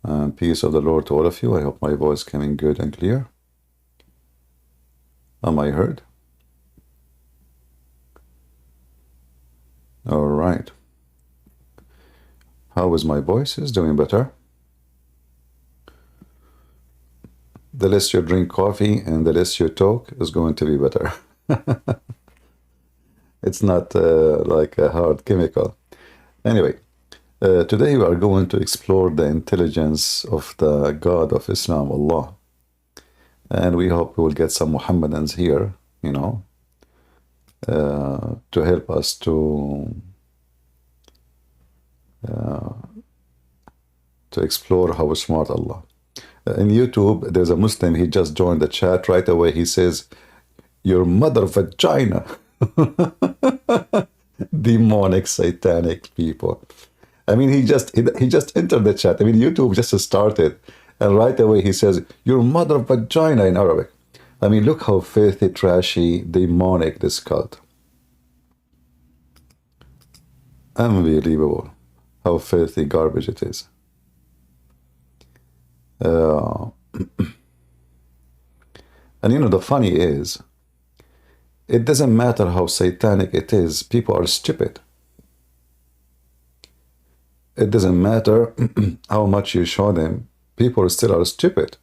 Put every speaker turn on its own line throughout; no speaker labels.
And peace of the Lord to all of you. I hope my voice coming good and clear. Am I heard? All right. How is my voice? Is doing better. The less you drink coffee and the less you talk is going to be better. It's not like a hard chemical. Anyway, today we are going to explore the intelligence of the God of Islam, Allah. And we hope we will get some Muhammadans here, you know, to help us to explore how smart Allah. In YouTube, there's a Muslim, he just joined the chat. Right away, he says, your mother vagina. Demonic, satanic people. I mean, he just entered the chat. I mean, YouTube just started. And right away, he says, your mother vagina in Arabic. I mean, look how filthy, trashy, demonic this cult. Unbelievable how filthy garbage it is. And you know, the funny is, it doesn't matter how satanic it is, people are stupid. It doesn't matter how much you show them, people still are stupid.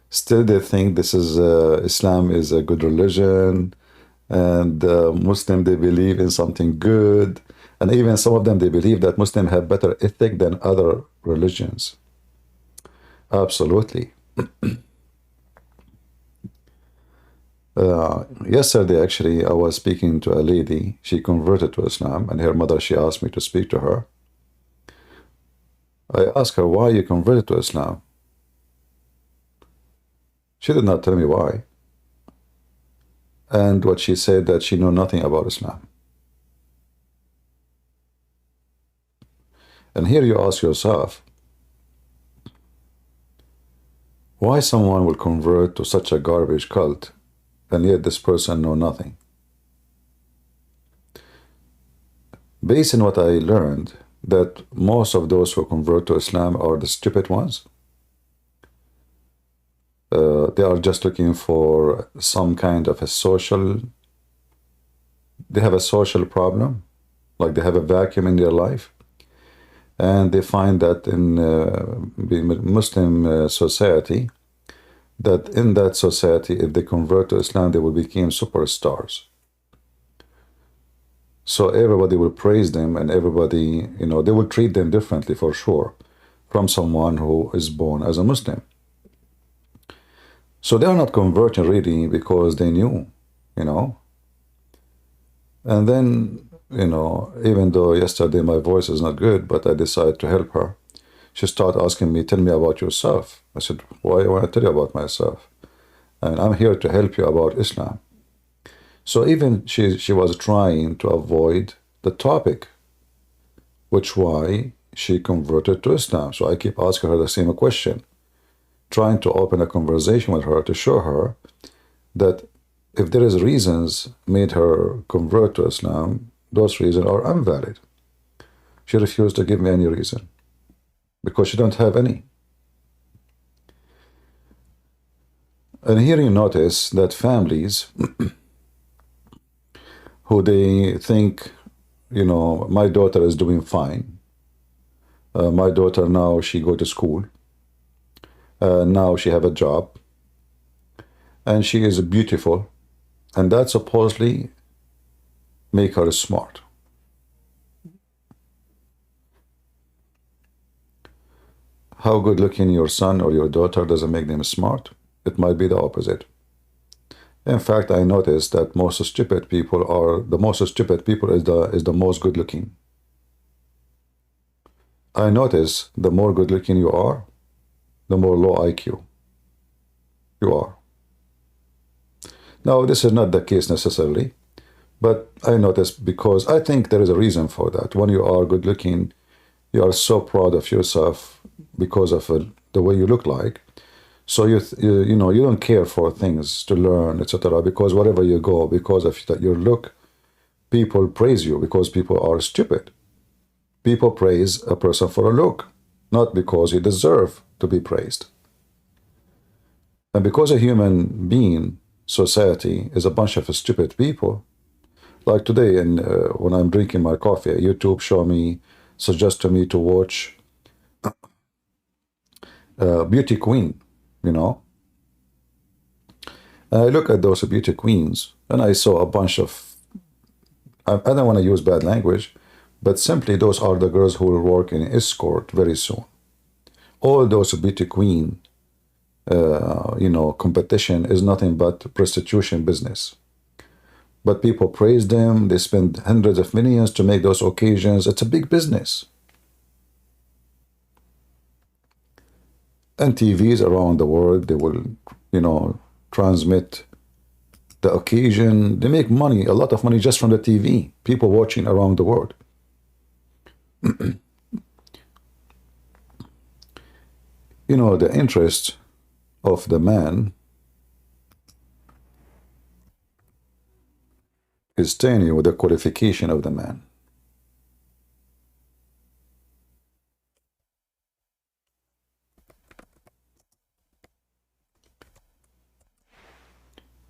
Still they think this is Islam is a good religion, and Muslim, they believe in something good, and even some of them, they believe that Muslims have better ethic than other religions. Absolutely. Yesterday, actually, I was speaking to a lady. She converted to Islam, and her mother, she asked me to speak to her. I asked her, why you converted to Islam? She did not tell me why. And what she said, that she knew nothing about Islam. And here you ask yourself, why someone will convert to such a garbage cult, and yet this person know nothing? Based on what I learned, that most of those who convert to Islam are the stupid ones. They are just looking for some kind of a social, they have a social problem, like they have a vacuum in their life. And they find that in Muslim society, that in that society, if they convert to Islam, they will become superstars. So everybody will praise them, and everybody, you know, they will treat them differently for sure from someone who is born as a Muslim. So they are not converting really because they knew, you know. And then, you know, even though yesterday my voice is not good, but I decided to help her. She started asking me, tell me about yourself. I said, why do I want to tell you about myself? And I'm here to help you about Islam. So even she was trying to avoid the topic, which why she converted to Islam. So I keep asking her the same question, trying to open a conversation with her to show her that if there is reasons made her convert to Islam, those reasons are invalid. She refused to give me any reason because she don't have any. And here you notice that families who they think, you know, my daughter is doing fine. My daughter now, she go to school. Now she have a job. And she is beautiful. And that supposedly make her smart. How good looking your son or your daughter doesn't make them smart. It might be the opposite. In fact, I noticed that most stupid people is the most good looking. I notice the more good looking you are, the more low IQ you are. Now, this is not the case necessarily, but I noticed because I think there is a reason for that. When you are good looking, you are so proud of yourself because of the way you look like. So you know, you don't care for things to learn, etc. Because wherever you go, because of your look, people praise you because people are stupid. People praise a person for a look. not because he deserves to be praised. And because a human being, society, is a bunch of stupid people, like today, and when I'm drinking my coffee, YouTube suggest to me to watch Beauty Queen, you know. And I look at those beauty queens, and I saw a bunch of, I don't want to use bad language, but simply those are the girls who will work in escort very soon. All those beauty queen, competition is nothing but prostitution business. But people praise them. They spend hundreds of millions to make those occasions. It's a big business. And TVs around the world, they will, transmit the occasion. They make money, a lot of money just from the TV. People watching around the world. The interest of the man is staying with the qualification of the man.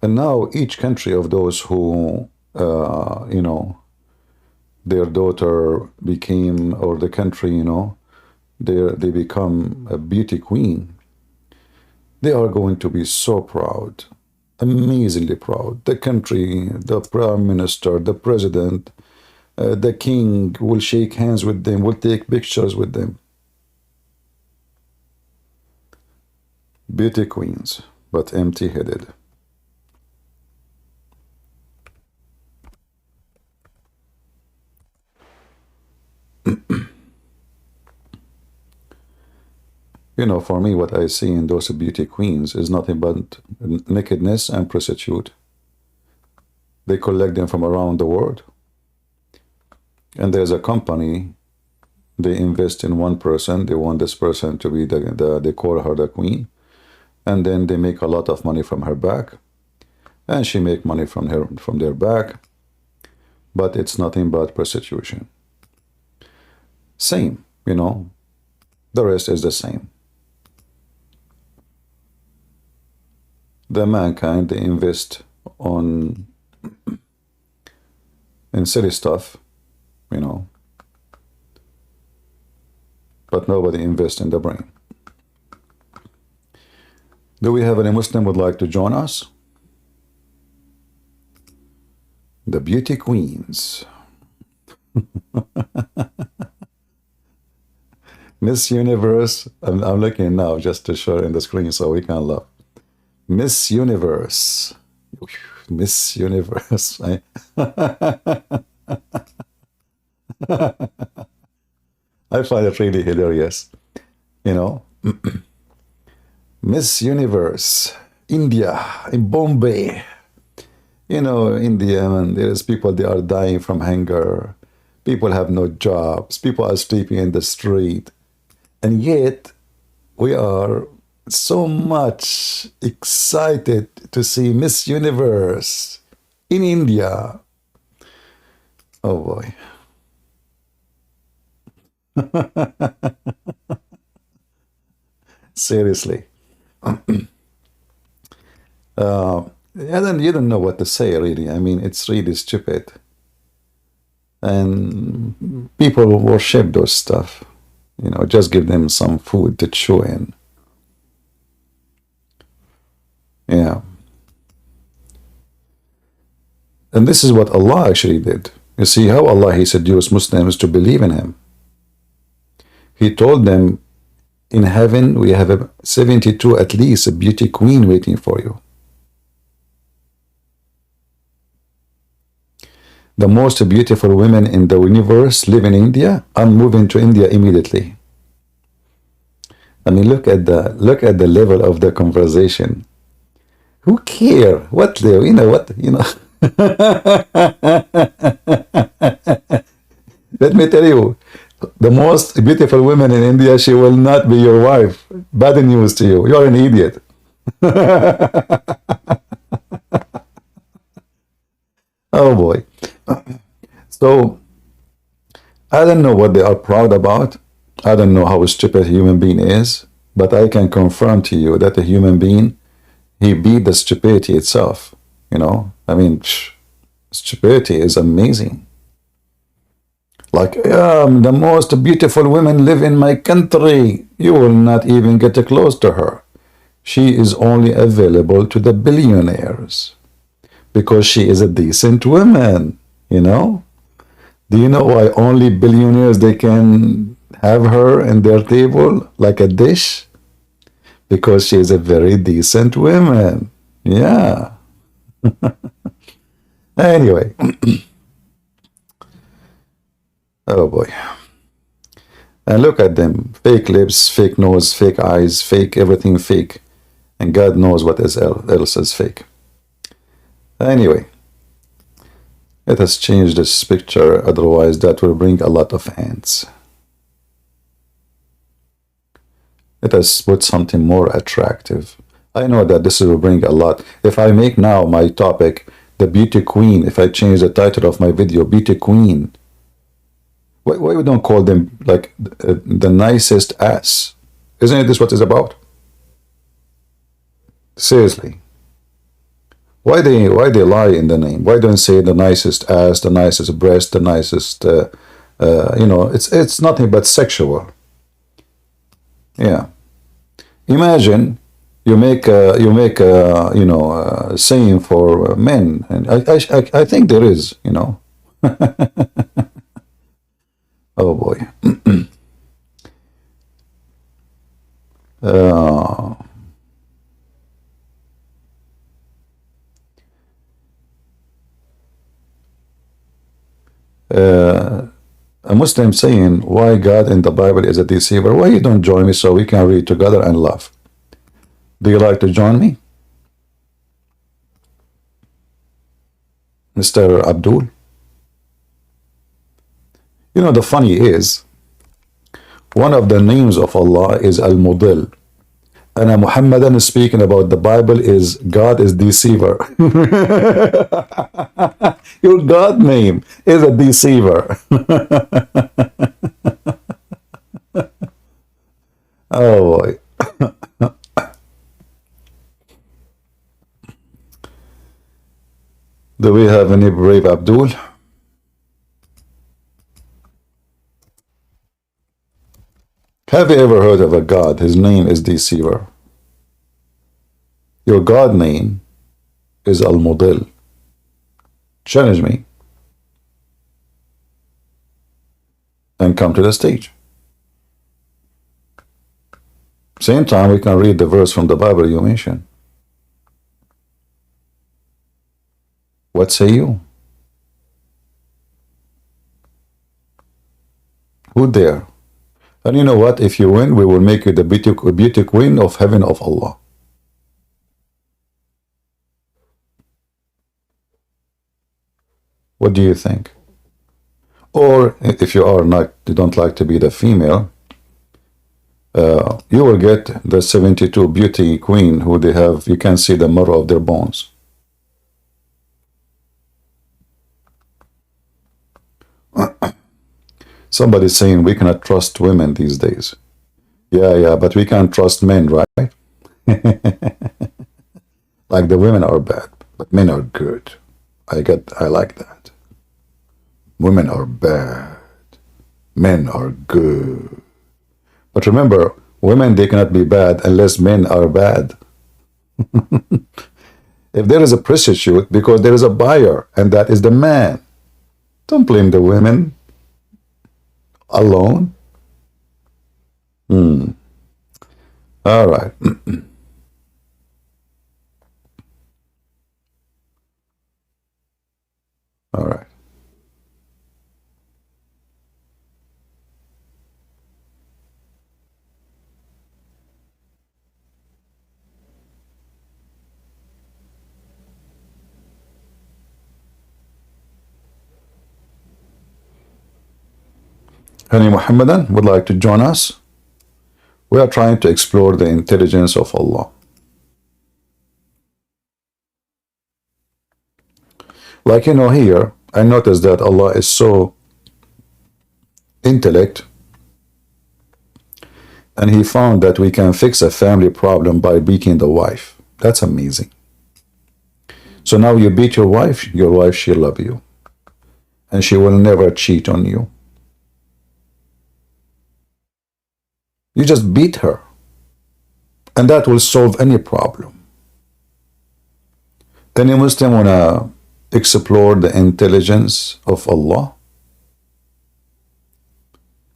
And now each country of those who, their daughter became, or the country, they become a beauty queen, they are going to be so proud, amazingly proud. The country, the prime minister, the president, the king will shake hands with them, will take pictures with them. Beauty queens, but empty-headed. For me, what I see in those beauty queens is nothing but nakedness and prostitute. They collect them from around the world. And there's a company, they invest in one person. They want this person to be they call her the queen. And then they make a lot of money from her back. And she make money from their back. But it's nothing but prostitution. Same, the rest is the same. The mankind, they invest in silly stuff, but nobody invests in the brain. Do we have any Muslim would like to join us? The beauty queens. Miss Universe, I'm looking now just to show in the screen so we can laugh. Miss Universe. Miss Universe. I find it really hilarious. Miss Universe, India, in Bombay. India, man, there's people, they are dying from hunger. People have no jobs. People are sleeping in the street. And yet, we are so much excited to see Miss Universe in India. Oh boy. Seriously. You don't know what to say, really. I mean, it's really stupid. And people worship those stuff. Just give them some food to chew in. Yeah. And this is what Allah actually did. You see how Allah, He seduced Muslims to believe in Him. He told them, in heaven we have a 72 at least a beauty queen waiting for you. The most beautiful women in the universe live in India. I'm moving to India immediately. I mean, look at the level of the conversation. Who care? What the, Let me tell you, the most beautiful woman in India, she will not be your wife. Bad news to you. You're an idiot. Oh boy. So, I don't know what they are proud about. I don't know how stupid a human being is, but I can confirm to you that a human being, he beat the stupidity itself. You know, I mean, stupidity is amazing. Like, the most beautiful women live in my country. You will not even get close to her. She is only available to the billionaires because she is a decent woman, you know? Do you know why only billionaires they can have her in their table like a dish? Because she is a very decent woman. Yeah. Anyway. Oh boy. And look at them. Fake lips, fake nose, fake eyes, fake everything fake. And God knows what else is fake. Anyway. Let us change this picture, otherwise that will bring a lot of ants. Let us put something more attractive. I know that this will bring a lot. If I make now my topic, the beauty queen, if I change the title of my video, beauty queen, why we don't call them like the nicest ass? Isn't this what it's about? Seriously. Why they lie in the name? Why don't say the nicest ass, the nicest breast, the nicest, you know, it's nothing but sexual. Yeah. Imagine you make you know, saying for men, and I think there is, you know. Oh boy. A Muslim saying why God in the Bible is a deceiver. Why you don't join me so we can read together and laugh? Do you like to join me, Mr. Abdul? You know, the funny is, one of the names of Allah is Al-Mudil. And a Muhammadan speaking about the Bible is God is deceiver. Your God name is a deceiver. Oh boy. Do we have any brave Abdul? Have you ever heard of a God? His name is Deceiver. Your God name is Al-Mudil. Challenge me and come to the stage. Same time, we can read the verse from the Bible you mentioned. What say you? Who dare? And you know what? If you win, we will make you the beauty queen of heaven of Allah. What do you think? Or if you are not, you don't like to be the female, you will get the 72 beauty queen who they have. You can see the marrow of their bones. Somebody's saying we cannot trust women these days. Yeah, but we can't trust men, right? Like the women are bad, but men are good. I like that. Women are bad. Men are good. But remember, women, they cannot be bad unless men are bad. If there is a prostitute, because there is a buyer, and that is the man. Don't blame the women alone. All right. All right. Any Muhammadan would like to join us? We are trying to explore the intelligence of Allah. Like, you know, here, I noticed that Allah is so intellect And he found that we can fix a family problem by beating the wife. That's amazing. So now you beat your wife, she'll love you. And she will never cheat on you. You just beat her. And that will solve any problem. Any Muslim wanna explore the intelligence of Allah?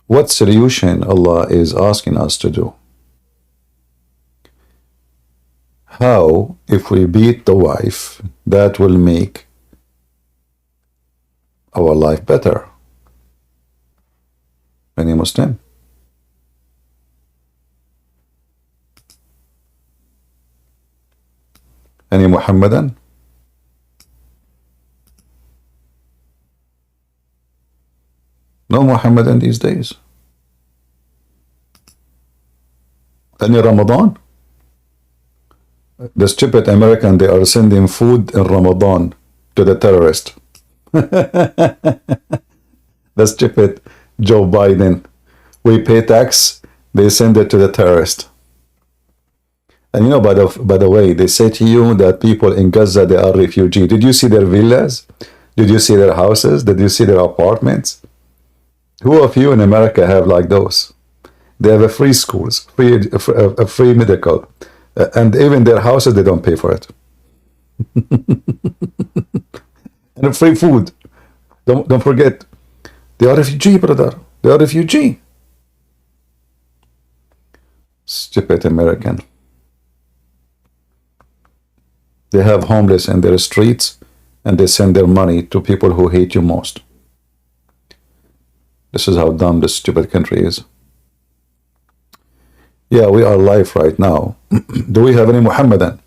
What solution Allah is asking us to do? How, if we beat the wife, that will make our life better? Any Muslim? Any Muhammadan? No Muhammadan these days. Any Ramadan? The stupid American, they are sending food in Ramadan to the terrorist. The stupid Joe Biden. We pay tax, they send it to the terrorist. And you know, by the way, they say to you that people in Gaza, they are refugees. Did you see their villas? Did you see their houses? Did you see their apartments? Who of you in America have like those? They have a free schools, free medical, and even their houses, they don't pay for it. And free food. Don't forget, they are refugee, brother. They are refugee. Stupid American. They have homeless in their streets, and they send their money to people who hate you most. This is how dumb this stupid country is. Yeah, we are live right now. Do we have any Muhammadan?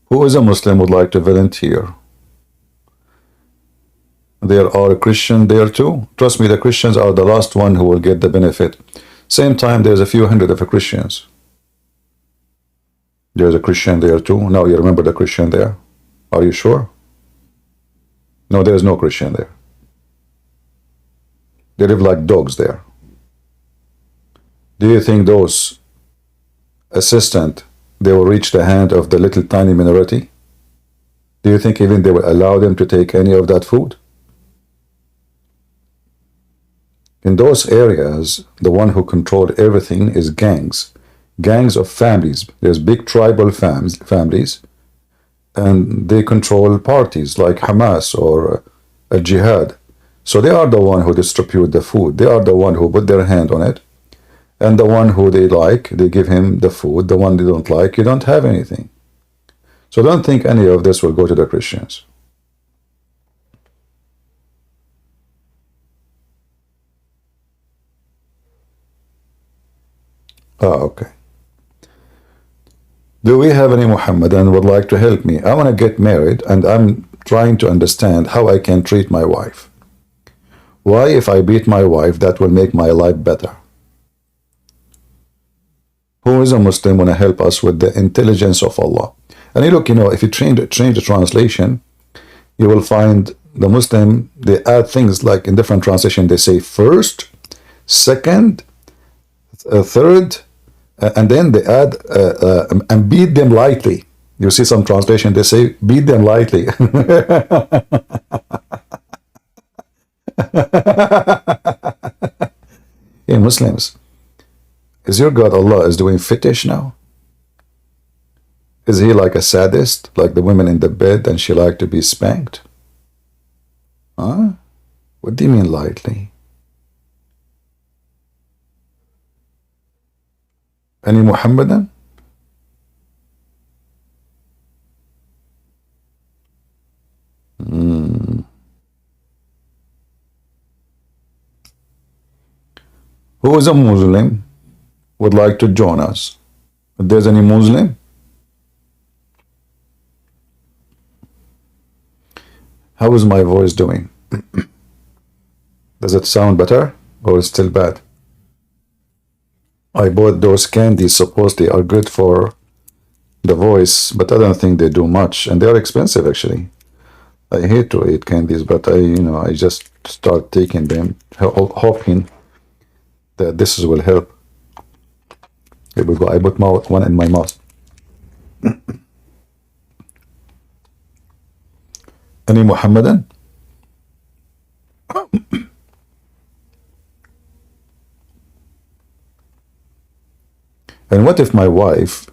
Who is a Muslim would like to volunteer? There are Christians there too. Trust me, the Christians are the last one who will get the benefit. Same time, there's a few hundred of Christians. There's a Christian there too. Now you remember the Christian there. Are you sure? No, there's no Christian there. They live like dogs there. Do you think those assistants, they will reach the hand of the little tiny minority? Do you think even they will allow them to take any of that food? In those areas, the one who controlled everything is gangs. Gangs of families. There's big tribal families, and they control parties like Hamas or a jihad. So they are the one who distribute the food. They are the one who put their hand on it. And the one who they like, they give him the food. The one they don't like, you don't have anything. So don't think any of this will go to the Christians. Okay. Do we have any Muhammadan would like to help me? I want to get married and I'm trying to understand how I can treat my wife. Why, if I beat my wife, that will make my life better? Who is a Muslim want to help us with the intelligence of Allah? And you look, you know, if you change the translation, you will find the Muslim, they add things like in different translation, they say first, second, third, and then they add and beat them lightly. You see some translation, they say beat them lightly. Hey Muslims, is your God Allah is doing fetish now? Is he like a sadist, like the women in the bed and she like to be spanked? Huh? What do you mean lightly? Any Muhammadan? Who is a Muslim would like to join us? If there's any Muslim? How is my voice doing? Does it sound better or is it still bad? I bought those candies, supposedly are good for the voice, but I don't think they do much, and they are expensive actually. I hate to eat candies, but I just start taking them, hoping that this will help. Here we go. I put one in my mouth. Any Muhammadan? And what if my wife,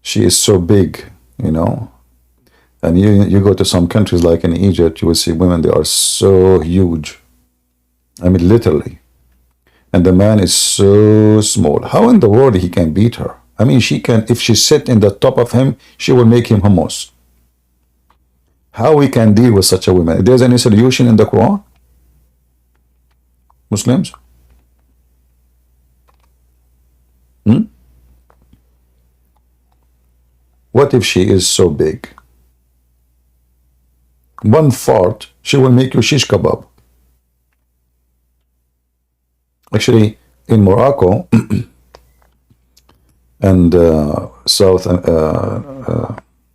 she is so big, you know, and you go to some countries like in Egypt, you will see women, they are so huge. I mean, literally. And the man is so small. How in the world he can beat her? I mean, she can, if she sit in the top of him, she will make him hummus. How we can deal with such a woman? If there's any solution in the Quran? Muslims? What if she is so big? One fart, she will make you shish kebab. Actually, in Morocco and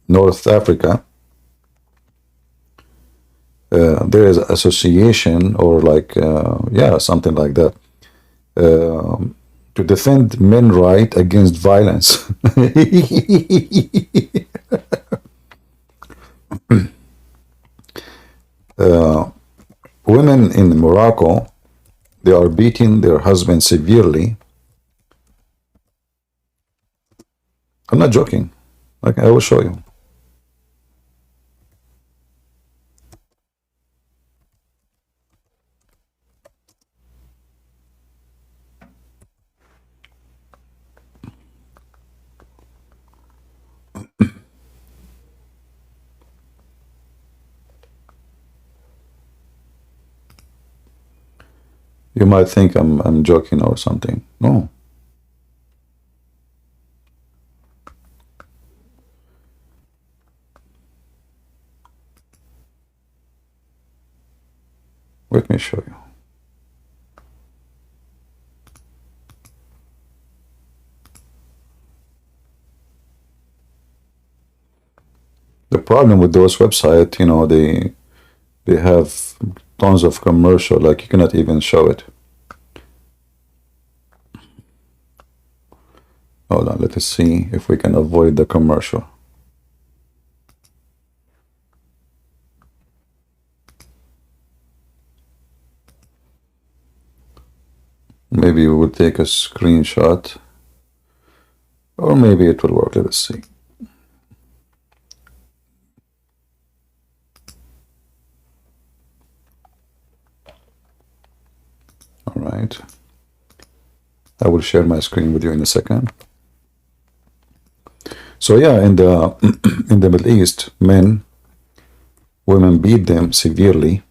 North Africa, there is association or like, yeah, something like that, to defend men right against violence. Women in Morocco, they are beating their husbands severely. I'm not joking. Okay, I will show you. You might think I'm joking or something. No. Let me show you. The problem with those websites, you know, they have tons of commercial, like you cannot even show it. Hold on, let us see if we can avoid the commercial. Maybe we will take a screenshot, or maybe it will work. Let us see. All right. I will share my screen with you in a second. So yeah, in the in the Middle East, women beat them severely,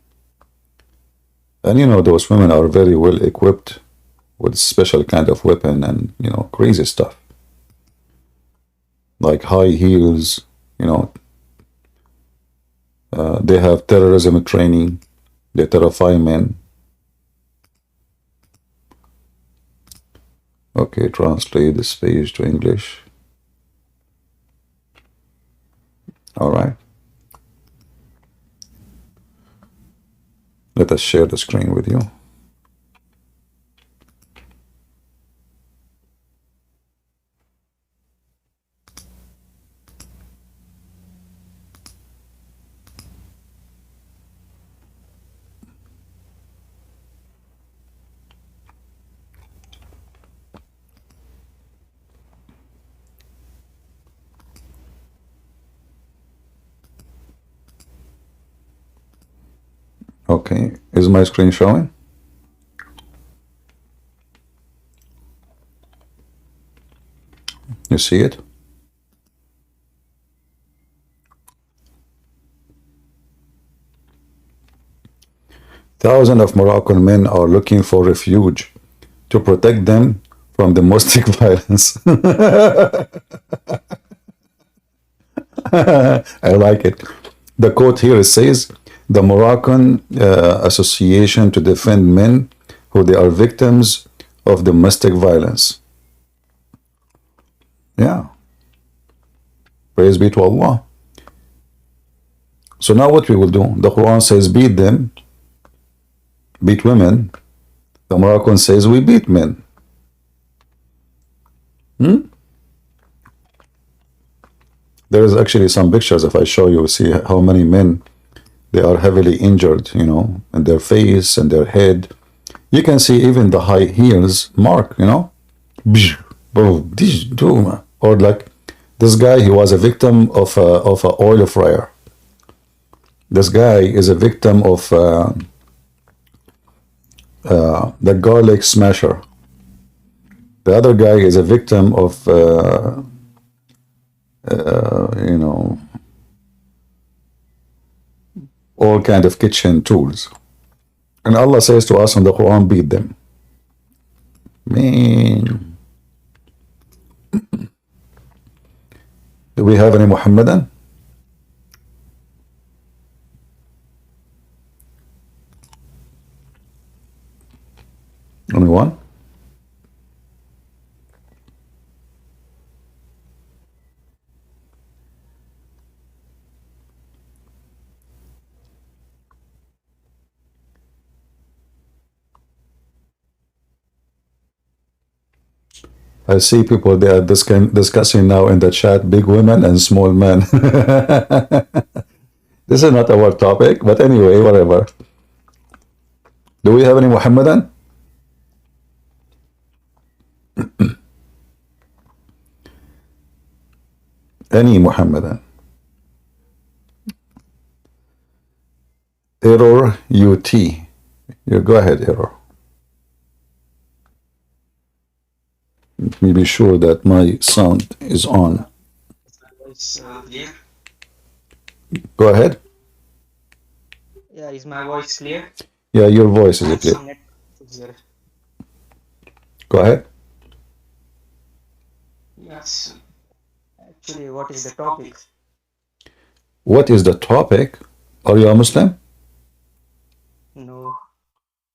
and you know those women are very well equipped with special kind of weapon and you know crazy stuff like high heels. You know, they have terrorism training. They terrify men. Okay, translate this page to English. All right. Let us share the screen with you. Okay, is my screen showing? You see it? Thousands of Moroccan men are looking for refuge to protect them from domestic violence. I like it. The quote here says, the Moroccan Association to Defend Men who they are victims of domestic violence. Yeah. Praise be to Allah. So now what we will do, the Quran says beat them, beat women, the Moroccan says we beat men. Hmm? There is actually some pictures, if I show you, see how many men, they are heavily injured, you know, in their face and their head. You can see even the high heels mark, you know. Or like this guy, he was a victim of a oil fryer. This guy is a victim of the garlic smasher. The other guy is a victim of, you know, all kind of kitchen tools. And Allah says to us in the Quran, beat them. Man. Do we have any Muhammadan? Anyone? I see people, they are discussing now in the chat, big women and small men. This is not our topic, but anyway, whatever. Do we have any Muhammadan? Any Muhammadan? Error UT. You go ahead, Error. Let me be sure that my sound is on.
Clear?
Go ahead.
Yeah, is my voice clear?
Yeah, your voice is clear. Go ahead.
Yes. Actually, what is the topic?
What is the topic? Are you a Muslim?
No.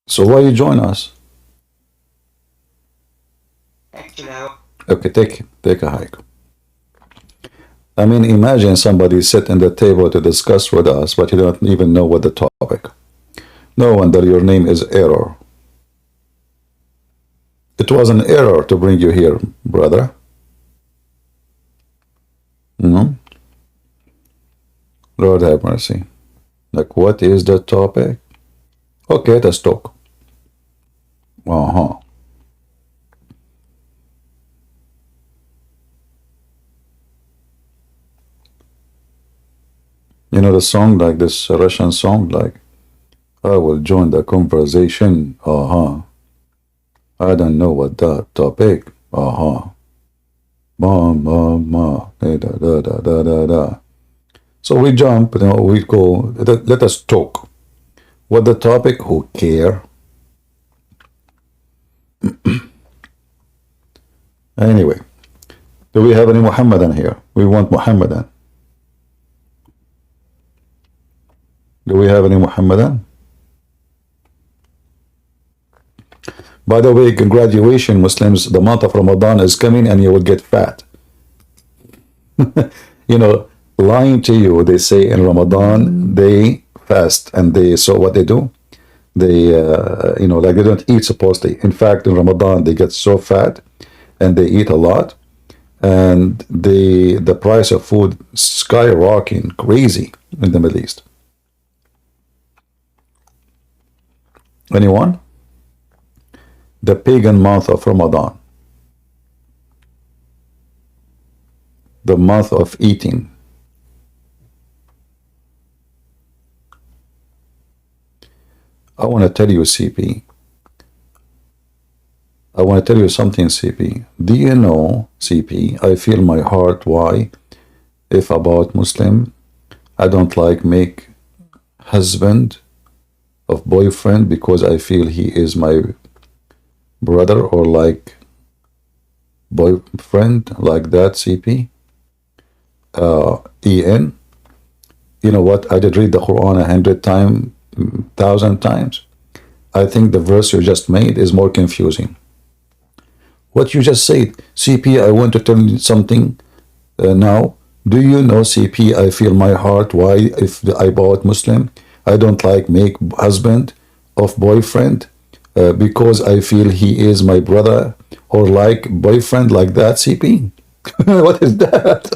So why you join us?
Actually,
Okay, take a hike. I mean, imagine somebody sit at the table to discuss with us, but you don't even know what the topic. No wonder your name is Error. It was an error to bring you here, brother. Lord have mercy. Like, what is the topic? Okay, let's talk. You know the song, like this Russian song, like, I will join the conversation. I don't know what the topic. Ma, ma, ma. Da, da, da, da, da, da. So we jump, you know, we go, let us talk. What the topic, who care? Anyway, do we have any Muhammadan here? We want Muhammadan. Do we have any Muhammadan? By the way, congratulations, Muslims. The month of Ramadan is coming and you will get fat. You know, lying to you, they say in Ramadan, they fast. And so what they do? They, you know, like they don't eat supposedly. In fact, in Ramadan, they get so fat and they eat a lot. And the price of food skyrocketing crazy in the Middle East. Anyone? The pagan month of Ramadan. The month of eating. I want to tell you, CP. I want to tell you something, CP. Do you know, CP, I feel my heart why, if about Muslim, I don't like make husband of boyfriend because I feel he is my brother or like boyfriend like that, CP. EN. You know what? I did read the Quran 100 times, 1,000 times. I think the verse you just made is more confusing. What you just said, CP, I want to tell you something now. Do you know, CP, I feel my heart why if I bought Muslim, I don't like make husband of boyfriend because I feel he is my brother, or like boyfriend like that, CP? What is that?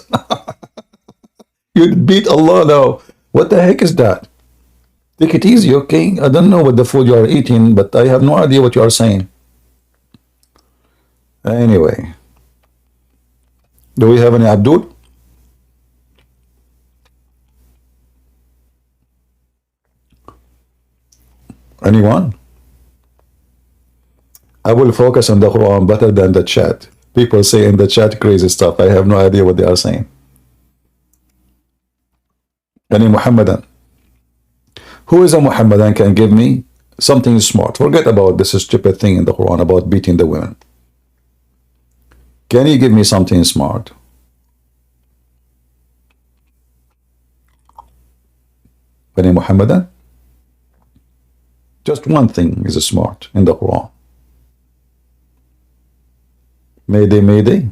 You beat Allah now. What the heck is that? Take it easy, okay? I don't know what the food you are eating, but I have no idea what you are saying. Anyway, do we have any Abdul? Anyone? I will focus on the Quran better than the chat. People say in the chat crazy stuff. I have no idea what they are saying. Any Muhammadan? Who is a Muhammadan can give me something smart? Forget about this stupid thing in the Quran about beating the women. Can you give me something smart? Any Muhammadan? Just one thing is smart in the Quran. Mayday, Mayday.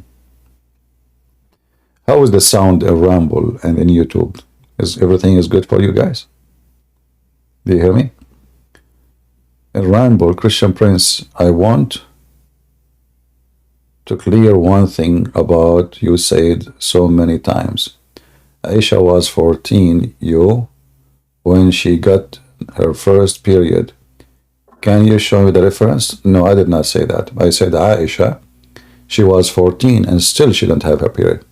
How is the sound in Rumble and in YouTube? Is everything is good for you guys? Do you hear me? In Rumble, Christian Prince, I want to clear one thing about you said so many times. Aisha was 14, when she got her first period. Can you show me the reference? No, I did not say that. I said Aisha, she was 14 and still she didn't have her period.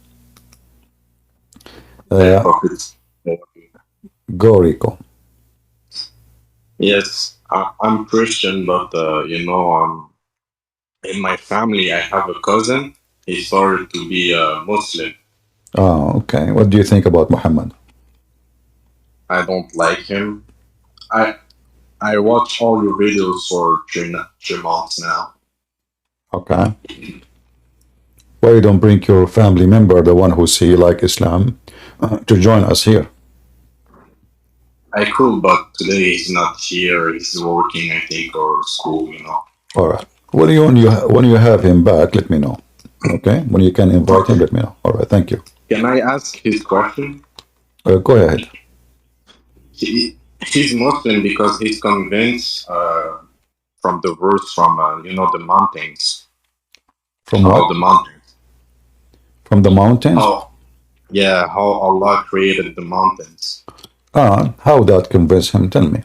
Go, Rico.
Yes, I'm Christian, but in my family, I have a cousin. He started to be a Muslim.
Oh, okay. What do you think about Muhammad?
I don't like him. I watch all your videos for 3 months now.
Okay. Why you don't bring your family member, the one who say like Islam, to join us here?
I could, but today he's not here. He's working, I think, or school.
All right. When you have him back, let me know. Okay. When you can invite him, let me know. All right. Thank you.
Can I ask his question?
Go ahead.
He's Muslim because he's convinced from the verse from the mountains.
From what?
The mountains.
From the mountains?
How Allah created the mountains.
How that convinced him? Tell me.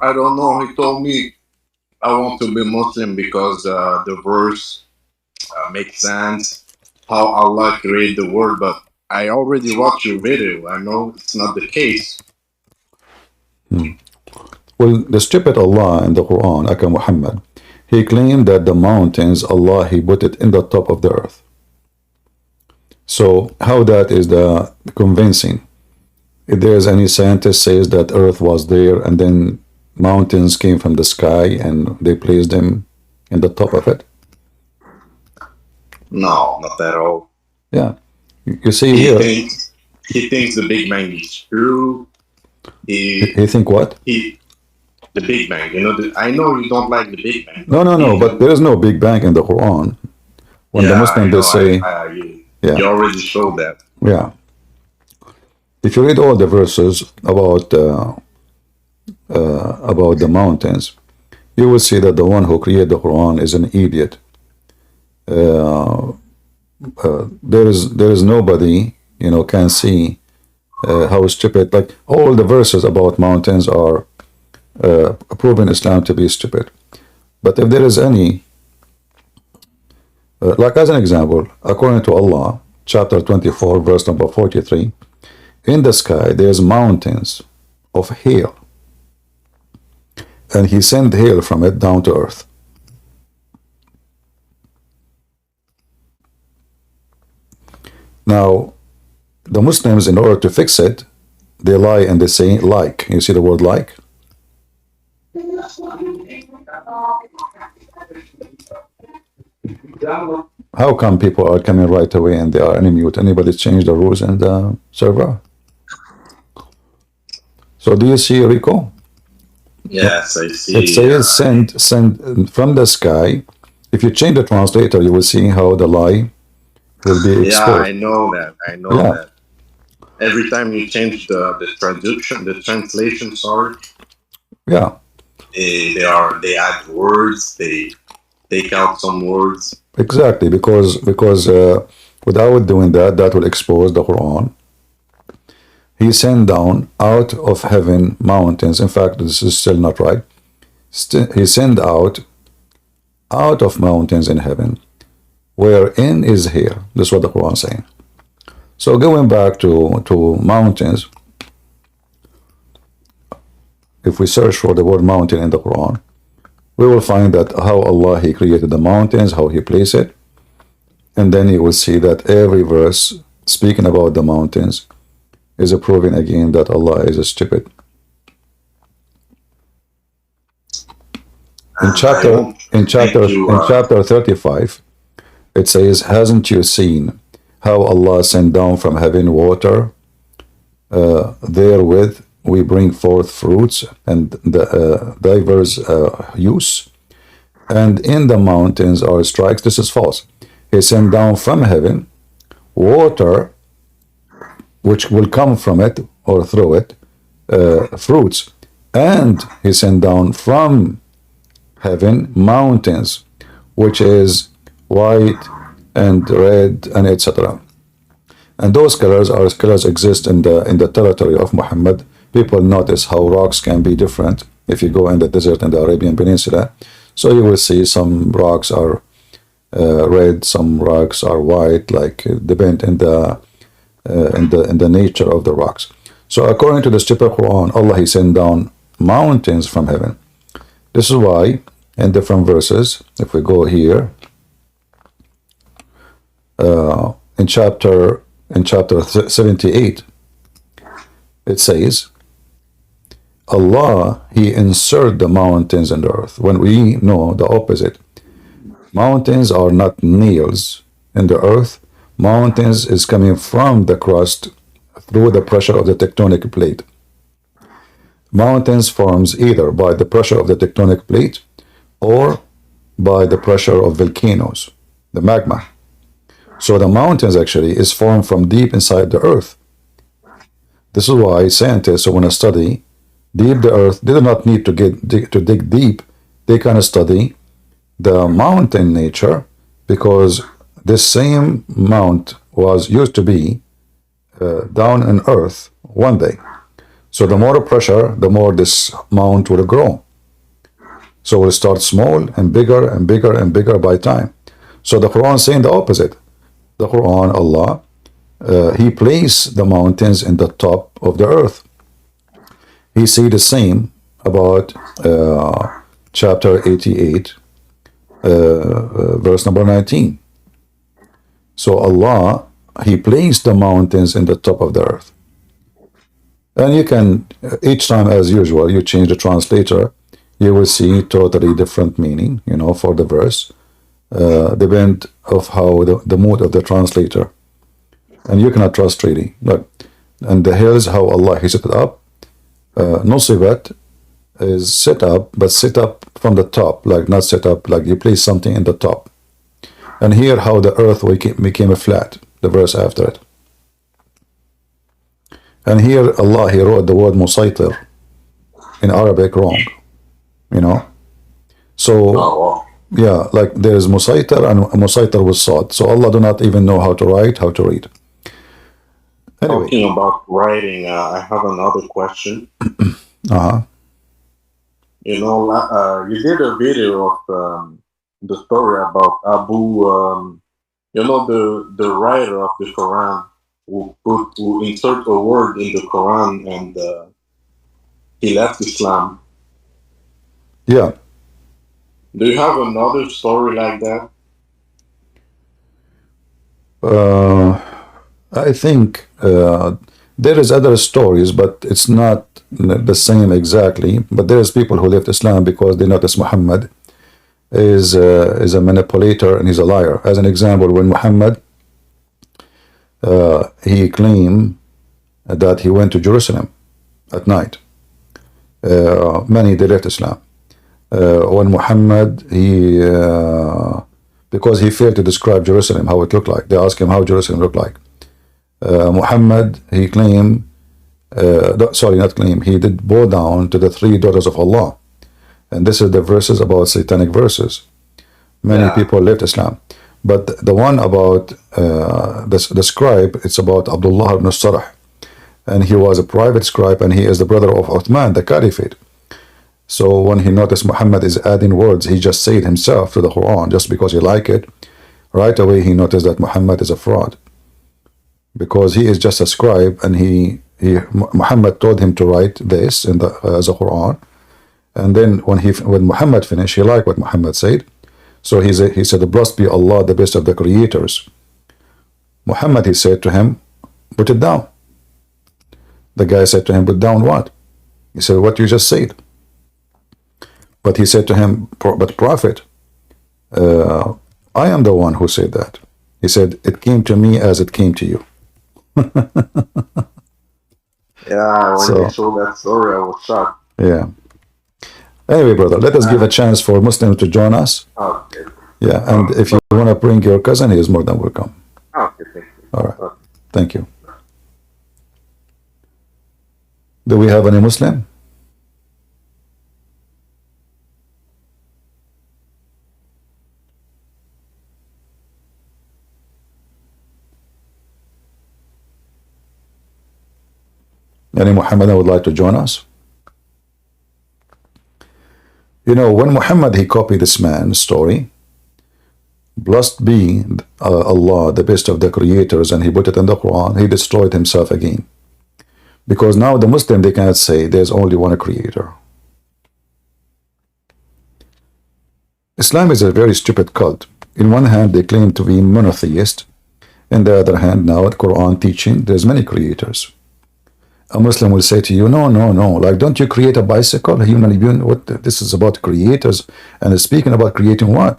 I don't know. He told me I want to be Muslim because the verse makes sense. How Allah created the world, but I already watched your video. I know it's not the case.
Well, the stupid Allah in the Quran, Aka Muhammad, he claimed that the mountains, Allah, he put it in the top of the earth. So how that is the convincing? If there's any scientist says that earth was there and then mountains came from the sky and they placed them in the top of it?
No, not at all.
Yeah. You see here.
He thinks the Big Bang is true.
He think what?
The Big Bang. I know you don't like the Big Bang.
No, but there is no Big Bang in the Quran. When the Muslims they say,
you already showed that.
Yeah. If you read all the verses about the mountains, you will see that the one who created the Quran is an idiot. There is nobody can see how stupid. Like all the verses about mountains are proving Islam to be stupid. But if there is any, like as an example, according to Allah, chapter 24, verse number 43, in the sky there's mountains of hail, and he sent hail from it down to earth. Now, the Muslims, in order to fix it, they lie and they say like. You see the word like? How come people are coming right away and they are unmute? Anybody change the rules in the server? So do you see, Rico?
Yes, I see.
It says send from the sky. If you change the translator, you will see how the lie will be exposed.
Yeah, I know that. That. Every time you change the translation, sorry.
Yeah.
they add words, they take out some words.
Exactly, because without doing that, that will expose the Quran. He sent down out of heaven mountains. In fact, this is still not right. He sent out of mountains in heaven, wherein is here. This is what the Quran is saying. So going back to mountains, if we search for the word mountain in the Quran, we will find that how Allah He created the mountains, how He placed it, and then you will see that every verse speaking about the mountains is proving again that Allah is stupid. In chapter 35, it says, "Hasn't you seen how Allah sent down from heaven water? Therewith we bring forth fruits and the diverse use. And in the mountains are strikes." This is false. He sent down from heaven water, which will come from it or through it, fruits. And he sent down from heaven mountains, which is white and red and etc. And those colors exist in the territory of Muhammad. People notice how rocks can be different if you go in the desert in the Arabian Peninsula. So you will see some rocks are red, some rocks are white, like depend in the nature of the rocks. So according to the stupid Quran, Allah He sent down mountains from heaven. This is why in different verses, if we go here, in chapter 78, it says, Allah He inserted the mountains in the earth, when we know the opposite. Mountains are not nails in the earth. Mountains is coming from the crust through the pressure of the tectonic plate. Mountains forms either by the pressure of the tectonic plate or by the pressure of volcanoes, the magma. So the mountains actually is formed from deep inside the earth. This is why scientists who want to study deep the earth, they do not need to dig deep. They can study the mountain nature, because this same mount was used to be down in earth one day. So the more pressure, the more this mount will grow. So it will start small and bigger and bigger and bigger by time. So the Quran is saying the opposite. The Quran, Allah, He placed the mountains in the top of the earth. He said the same about chapter 88, verse number 19. So Allah, He placed the mountains in the top of the earth. And you can, each time as usual, you change the translator, you will see totally different meaning, for the verse, depend of how the mood of the translator. And you cannot trust really. Look, and the hills, how Allah He set it up. Nusibat is set up, but set up from the top, like not set up, like you place something in the top. And here how the earth became a flat, the verse after it. And here Allah, He wrote the word musaytir in Arabic wrong, So, yeah, like there's musaytir and musaytir with sod. So Allah do not even know how to write, how to read. Anyway.
Talking about writing, I have another question. You did a video of the story about Abu, the writer of the Quran, who insert a word in the Quran and he left Islam.
Yeah.
Do you have another story like that?
I think there is other stories, but it's not the same exactly. But there is people who left Islam because they notice Muhammad is a manipulator and he's a liar. As an example, when Muhammad he claimed that he went to Jerusalem at night, many they left Islam. When Muhammad because he failed to describe Jerusalem, how it looked like. They asked him how Jerusalem looked like. Muhammad, he claimed, sorry, not claim, he did bow down to the three daughters of Allah. And this is the verses about satanic verses. Many people left Islam. But the one about the scribe, it's about Abdullah ibn Sarh. And he was a private scribe, and he is the brother of Uthman, the caliphate. So when he noticed Muhammad is adding words, he just said himself to the Quran just because he liked it. Right away he noticed that Muhammad is a fraud, because he is just a scribe, and Muhammad told him to write this in the as a Quran. And then when Muhammad finished, he liked what Muhammad said. So he said, "Blessed be Allah, the best of the creators." Muhammad, he said to him, "Put it down." The guy said to him, "Put down what?" He said, "What you just said." But he said to him, "But Prophet, I am the one who said that." He said, "It came to me as it came to you."
Yeah, when I saw that story, I was shocked.
Yeah. Anyway, brother, let us give a chance for Muslims to join us.
Okay.
Yeah, and if you want to bring your cousin, he is more than welcome.
Okay, thank you.
All right. Thank you. Do we have any Muslim? Any Muhammadan would like to join us? You know, when Muhammad, he copied this man's story, "Blessed be Allah, the best of the creators," and he put it in the Quran, he destroyed himself again. Because now the Muslim, they cannot say there's only one creator. Islam is a very stupid cult. In one hand, they claim to be monotheist. In the other hand, now at Quran teaching, there's many creators. A Muslim will say to you, "No, no, no. Like, don't you create a bicycle, a human being? What? This is about creators." And it's speaking about creating what?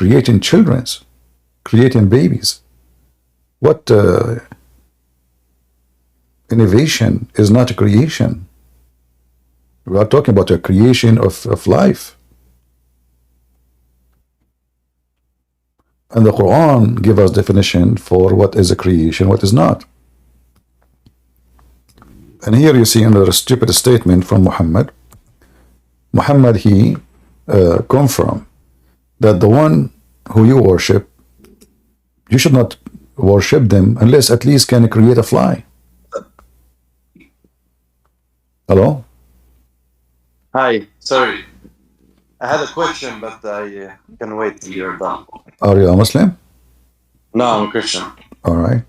Creating childrens, creating babies. What innovation is not a creation? We are talking about a creation of life. And the Quran gives us definition for what is a creation, what is not. And here you see another stupid statement from Muhammad. Muhammad, he confirmed that the one who you worship, you should not worship them unless at least can create a fly. Hello?
Hi, sorry. I had a question, but I can wait till you're done.
Are you a Muslim?
No, I'm a Christian.
All right.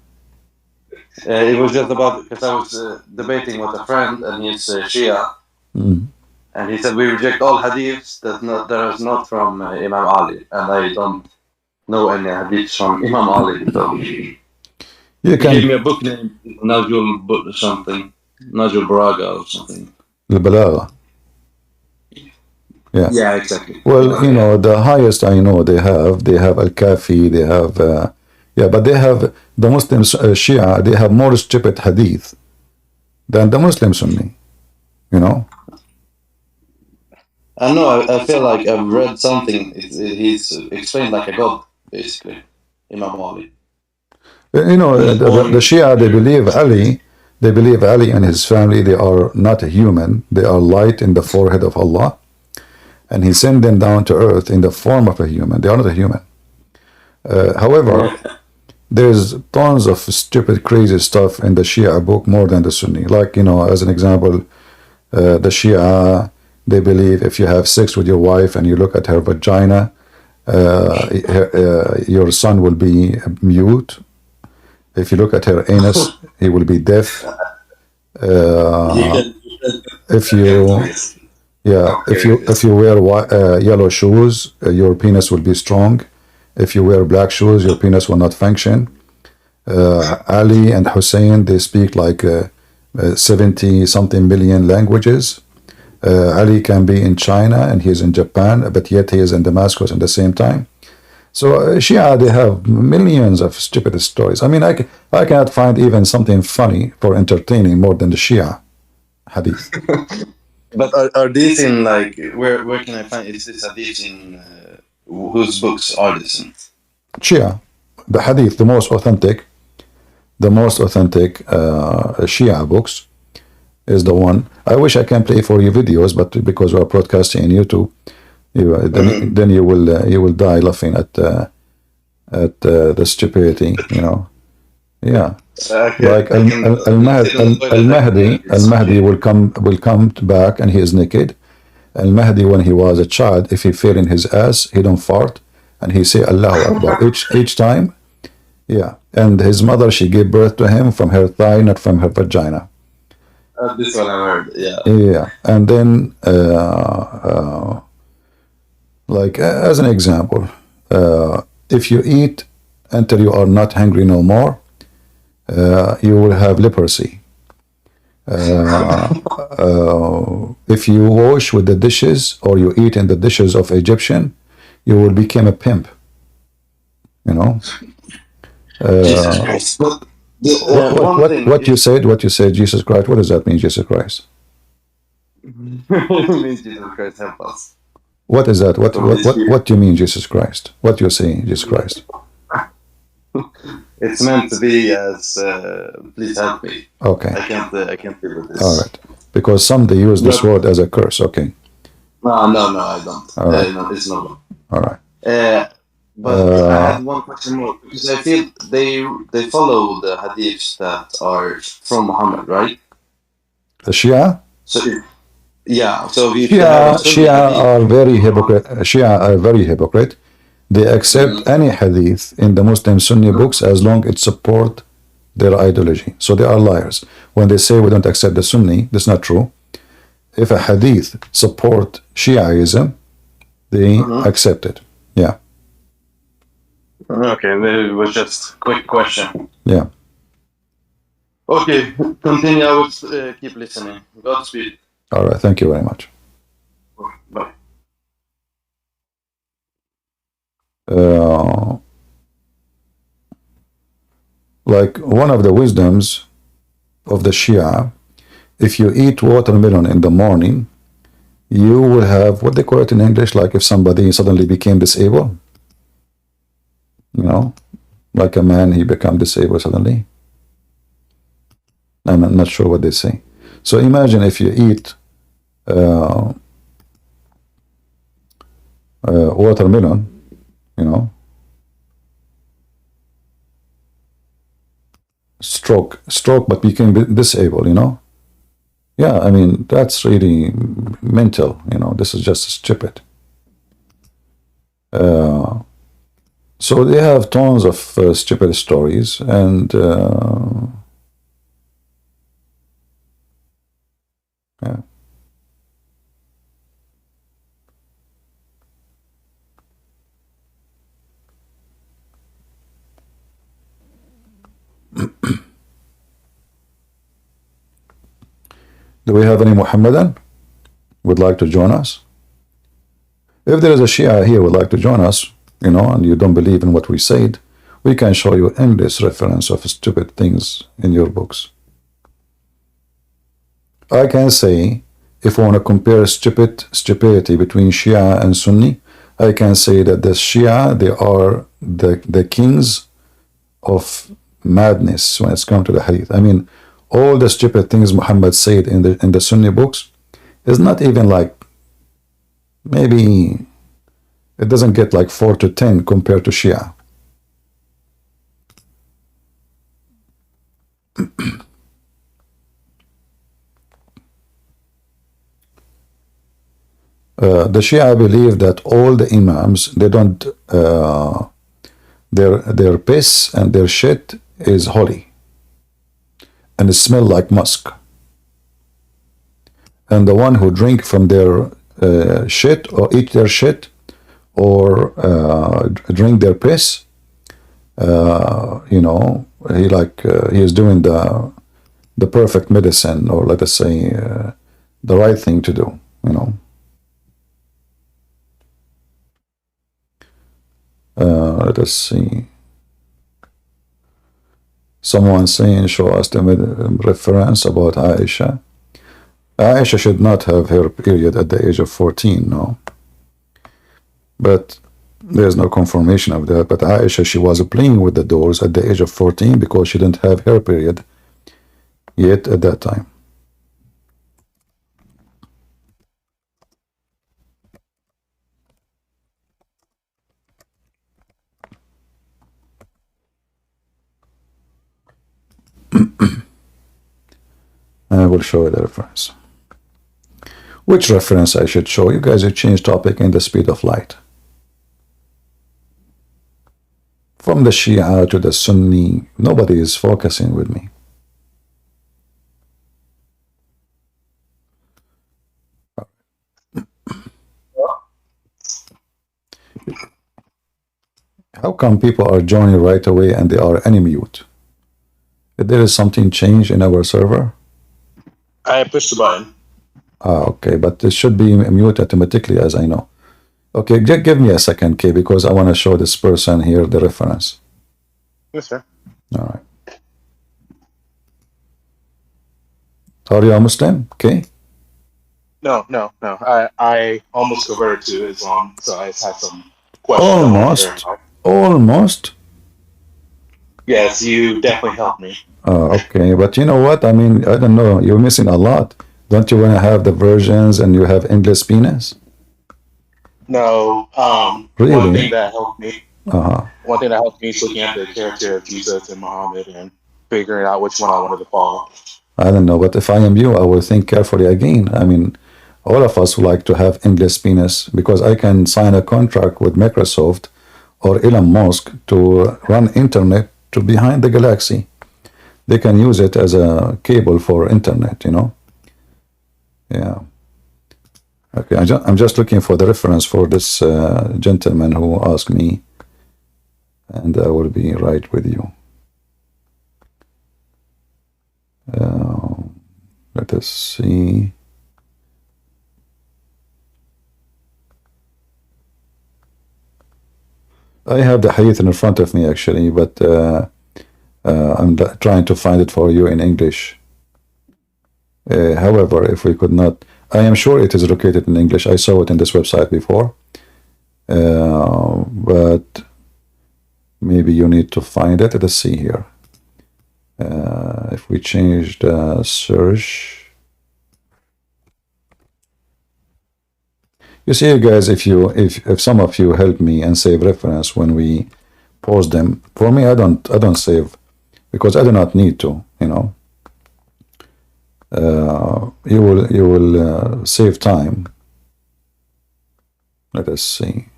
It was just about, because I was debating with a friend, and he's Shia, and he said we reject all hadiths that is not from Imam Ali, and I don't know any hadiths from Imam Ali. So
You
he gave me a book named Najul Baraga or something.
Al-Balagha. Yeah.
Yeah, exactly.
Well, you know, the highest I know they have Al-Kafi, they have, but they have, the Muslims, Shia, they have more stupid hadith than the Muslim Sunni, you know?
I know, I feel like I've read something, he's explained like a god, basically, Imam Ali.
You know, the Shia, they believe Ali and his family, they are not human, they are light in the forehead of Allah. And he sent them down to earth in the form of a human. They are not a human. However, there's tons of stupid, crazy stuff in the Shia book more than the Sunni. Like, you know, as an example, the Shia, they believe if you have sex with your wife and you look at her vagina, your son will be mute. If you look at her anus, he will be deaf. If you wear yellow shoes, your penis will be strong. If you wear black shoes, your penis will not function. Ali and Hussein, they speak like 70 something million languages. Ali can be in China and he's in Japan, but yet he is in Damascus at the same time. So Shia, they have millions of stupid stories. I mean, I cannot find even something funny for entertaining more than the Shia hadith.
But are these in, like, where can I find, is this hadith in, whose books are this in?
Shia, the hadith, the most authentic Shia books is the one. I wish I can play for you videos, but because we are broadcasting in YouTube, then you will die laughing at the stupidity, you know. Yeah, like Al Mahdi will come back and he is naked. Al Mahdi, when he was a child, if he fell in his ass, he don't fart and he say Allahu Akbar each time. Yeah, and his mother, she gave birth to him from her thigh, not from her vagina.
This one I heard. Yeah.
Yeah, and then like as an example, if you eat until you are not hungry no more, you will have leprosy. If you wash with the dishes or you eat in the dishes of Egyptian, you will become a pimp. You know.
Jesus Christ. But
What you said, Jesus Christ. What does that mean, Jesus Christ?
It means Jesus Christ help us.
What is that? What do you mean, Jesus Christ? What you saying, Jesus Christ?
It's meant to be as please help me.
Okay.
I can't deal with this.
All right. Because some they use this word as a curse. Okay.
No, I don't.
All right.
No, it's not.
All right.
But I had one question more because I feel they follow the hadiths that are from Muhammad, right?
The Shia?
So yeah. So if
Shia are very hypocrite. Shia are very hypocrite. They accept any hadith in the Muslim Sunni books as long it support their ideology. So they are liars. When they say we don't accept the Sunni, that's not true. If a hadith support Shiaism, they accept it. Yeah.
Okay, it was just a quick question.
Yeah.
Okay, continue. I will keep listening. Godspeed.
All right. Thank you very much.
Bye.
Like one of the wisdoms of the Shia, if you eat watermelon in the morning, you will have what they call it in English, like if somebody suddenly became disabled. You know, like a man, he become disabled suddenly. I'm not sure what they say. So imagine if you eat watermelon, you know, stroke, but became disabled, you know. Yeah, I mean, that's really mental, you know. This is just stupid. So they have tons of stupid stories, and yeah. Do we have any Muhammadan would like to join us? If there is a Shia here would like to join us, you know, and you don't believe in what we said, we can show you endless reference of stupid things in your books. I can say, if we want to compare stupidity between Shia and Sunni, I can say that the Shia, they are the kings of madness when it's come to the hadith. I mean, all the stupid things Muhammad said in the Sunni books is not even like, maybe it doesn't get like 4 to 10 compared to Shia. The Shia believe that all the Imams, they don't, their piss and their shit is holy. And it smell like musk. And the one who drink from their shit or eat their shit or drink their piss, you know, he is doing the perfect medicine, or let us say the right thing to do, you know. Let us see. Someone saying, show us the reference about Aisha. Aisha should not have her period at the age of 14, no. But there's no confirmation of that. But Aisha, she was playing with the doors at the age of 14 because she didn't have her period yet at that time. will show you the reference. Which reference I should show? You guys have changed topic in the speed of light. From the Shia to the Sunni, nobody is focusing with me. How come people are joining right away and they are unmute? If there is something changed in our server?
I pushed the button.
Okay, but it should be mute automatically, as I know. Okay, give me a second, K, because I want to show this person here the reference.
Yes, sir.
All right. Are you a Muslim, K?
No. I almost converted to Islam, so I had some questions.
Almost. Almost.
Yes, you definitely helped me.
Okay, but you know what? I mean, I don't know. You're missing a lot. Don't you want to have the versions and you have endless penis?
No.
Really?
One thing that helped me.
Uh-huh.
One thing that helped me is looking at the character of Jesus and Muhammad and figuring out which one I wanted to follow.
I don't know, but if I am you, I will think carefully again. I mean, all of us would like to have endless penis because I can sign a contract with Microsoft or Elon Musk to run internet to behind the galaxy. They can use it as a cable for internet, you know? Yeah. Okay, I'm just looking for the reference for this gentleman who asked me, and I will be right with you. Let us see. I have the hadith in front of me actually, but I'm trying to find it for you in English. However, if we could not, I am sure it is located in English. I saw it in this website before, but maybe you need to find it. Let's see here. If we change the search, you see, guys, if some of you help me and save reference when we post them, for me, I don't save because I do not need to, you know. You will save time. Let us see.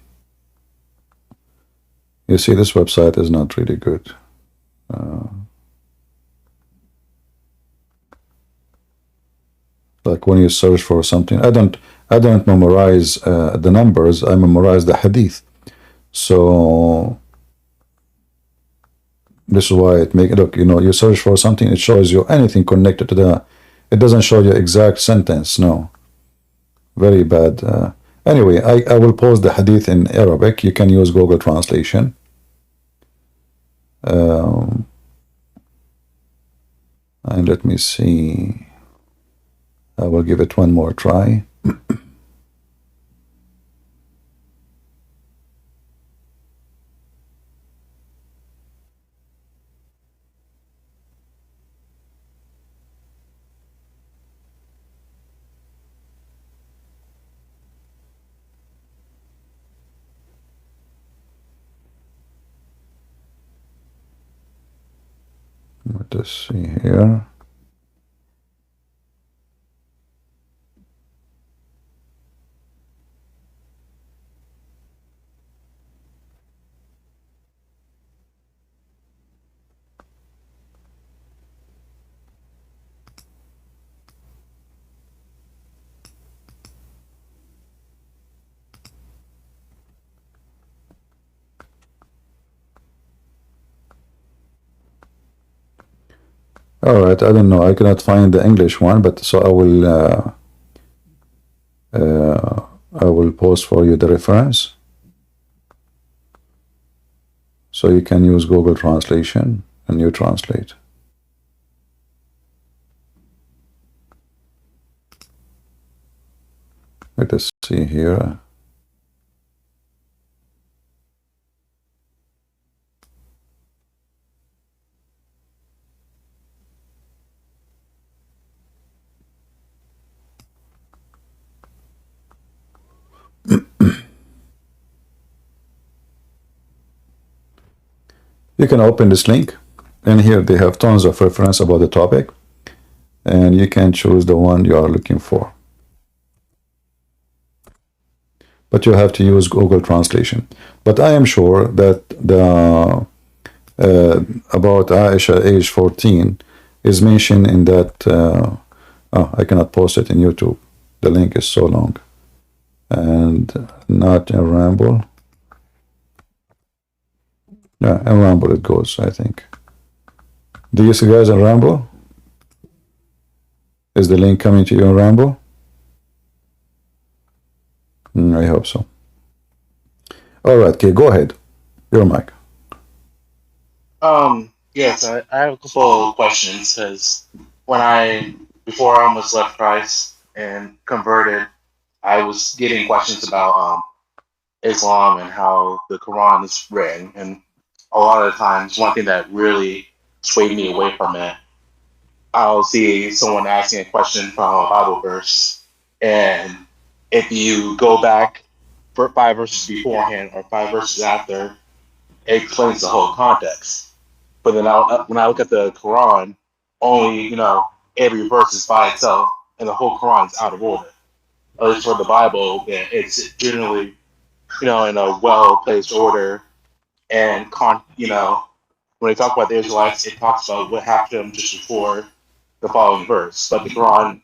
You see, this website is not really good. Like when you search for something, I don't memorize the numbers. I memorize the hadith. So this is why it make look. You know, you search for something, it shows you anything connected to the. It doesn't show you exact sentence. No, very bad. Anyway, I will post the hadith in Arabic. You can use Google Translation. And let me see. I will give it one more try. Let us see here. All right, I don't know. I cannot find the English one, but so I will post for you the reference, so you can use Google Translation and you translate. Let us see here. You can open this link, and here they have tons of reference about the topic. and you can choose the one you are looking for. But you have to use Google Translation. But I am sure that the about Aisha age 14 is mentioned in that. Oh, I cannot post it in YouTube. The link is so long. And not in Ramble. Yeah, in Ramble it goes, I think. Do you see guys in Ramble? Is the link coming to you in Ramble? I hope so. All right, okay, go ahead. Your mic.
Yes, I have a couple of questions because before I almost left Christ and converted, I was getting questions about Islam and how the Quran is written, and a lot of the times, one thing that really swayed me away from it, I'll see someone asking a question from a Bible verse, and if you go back for 5 verses beforehand or 5 verses after, it explains the whole context. But then when I look at the Quran, only, every verse is by itself, and the whole Quran is out of order. At least for the Bible, it's generally, in a well-placed order. And, when they talk about the Israelites, it talks about what happened to them just before the following verse. But the Quran,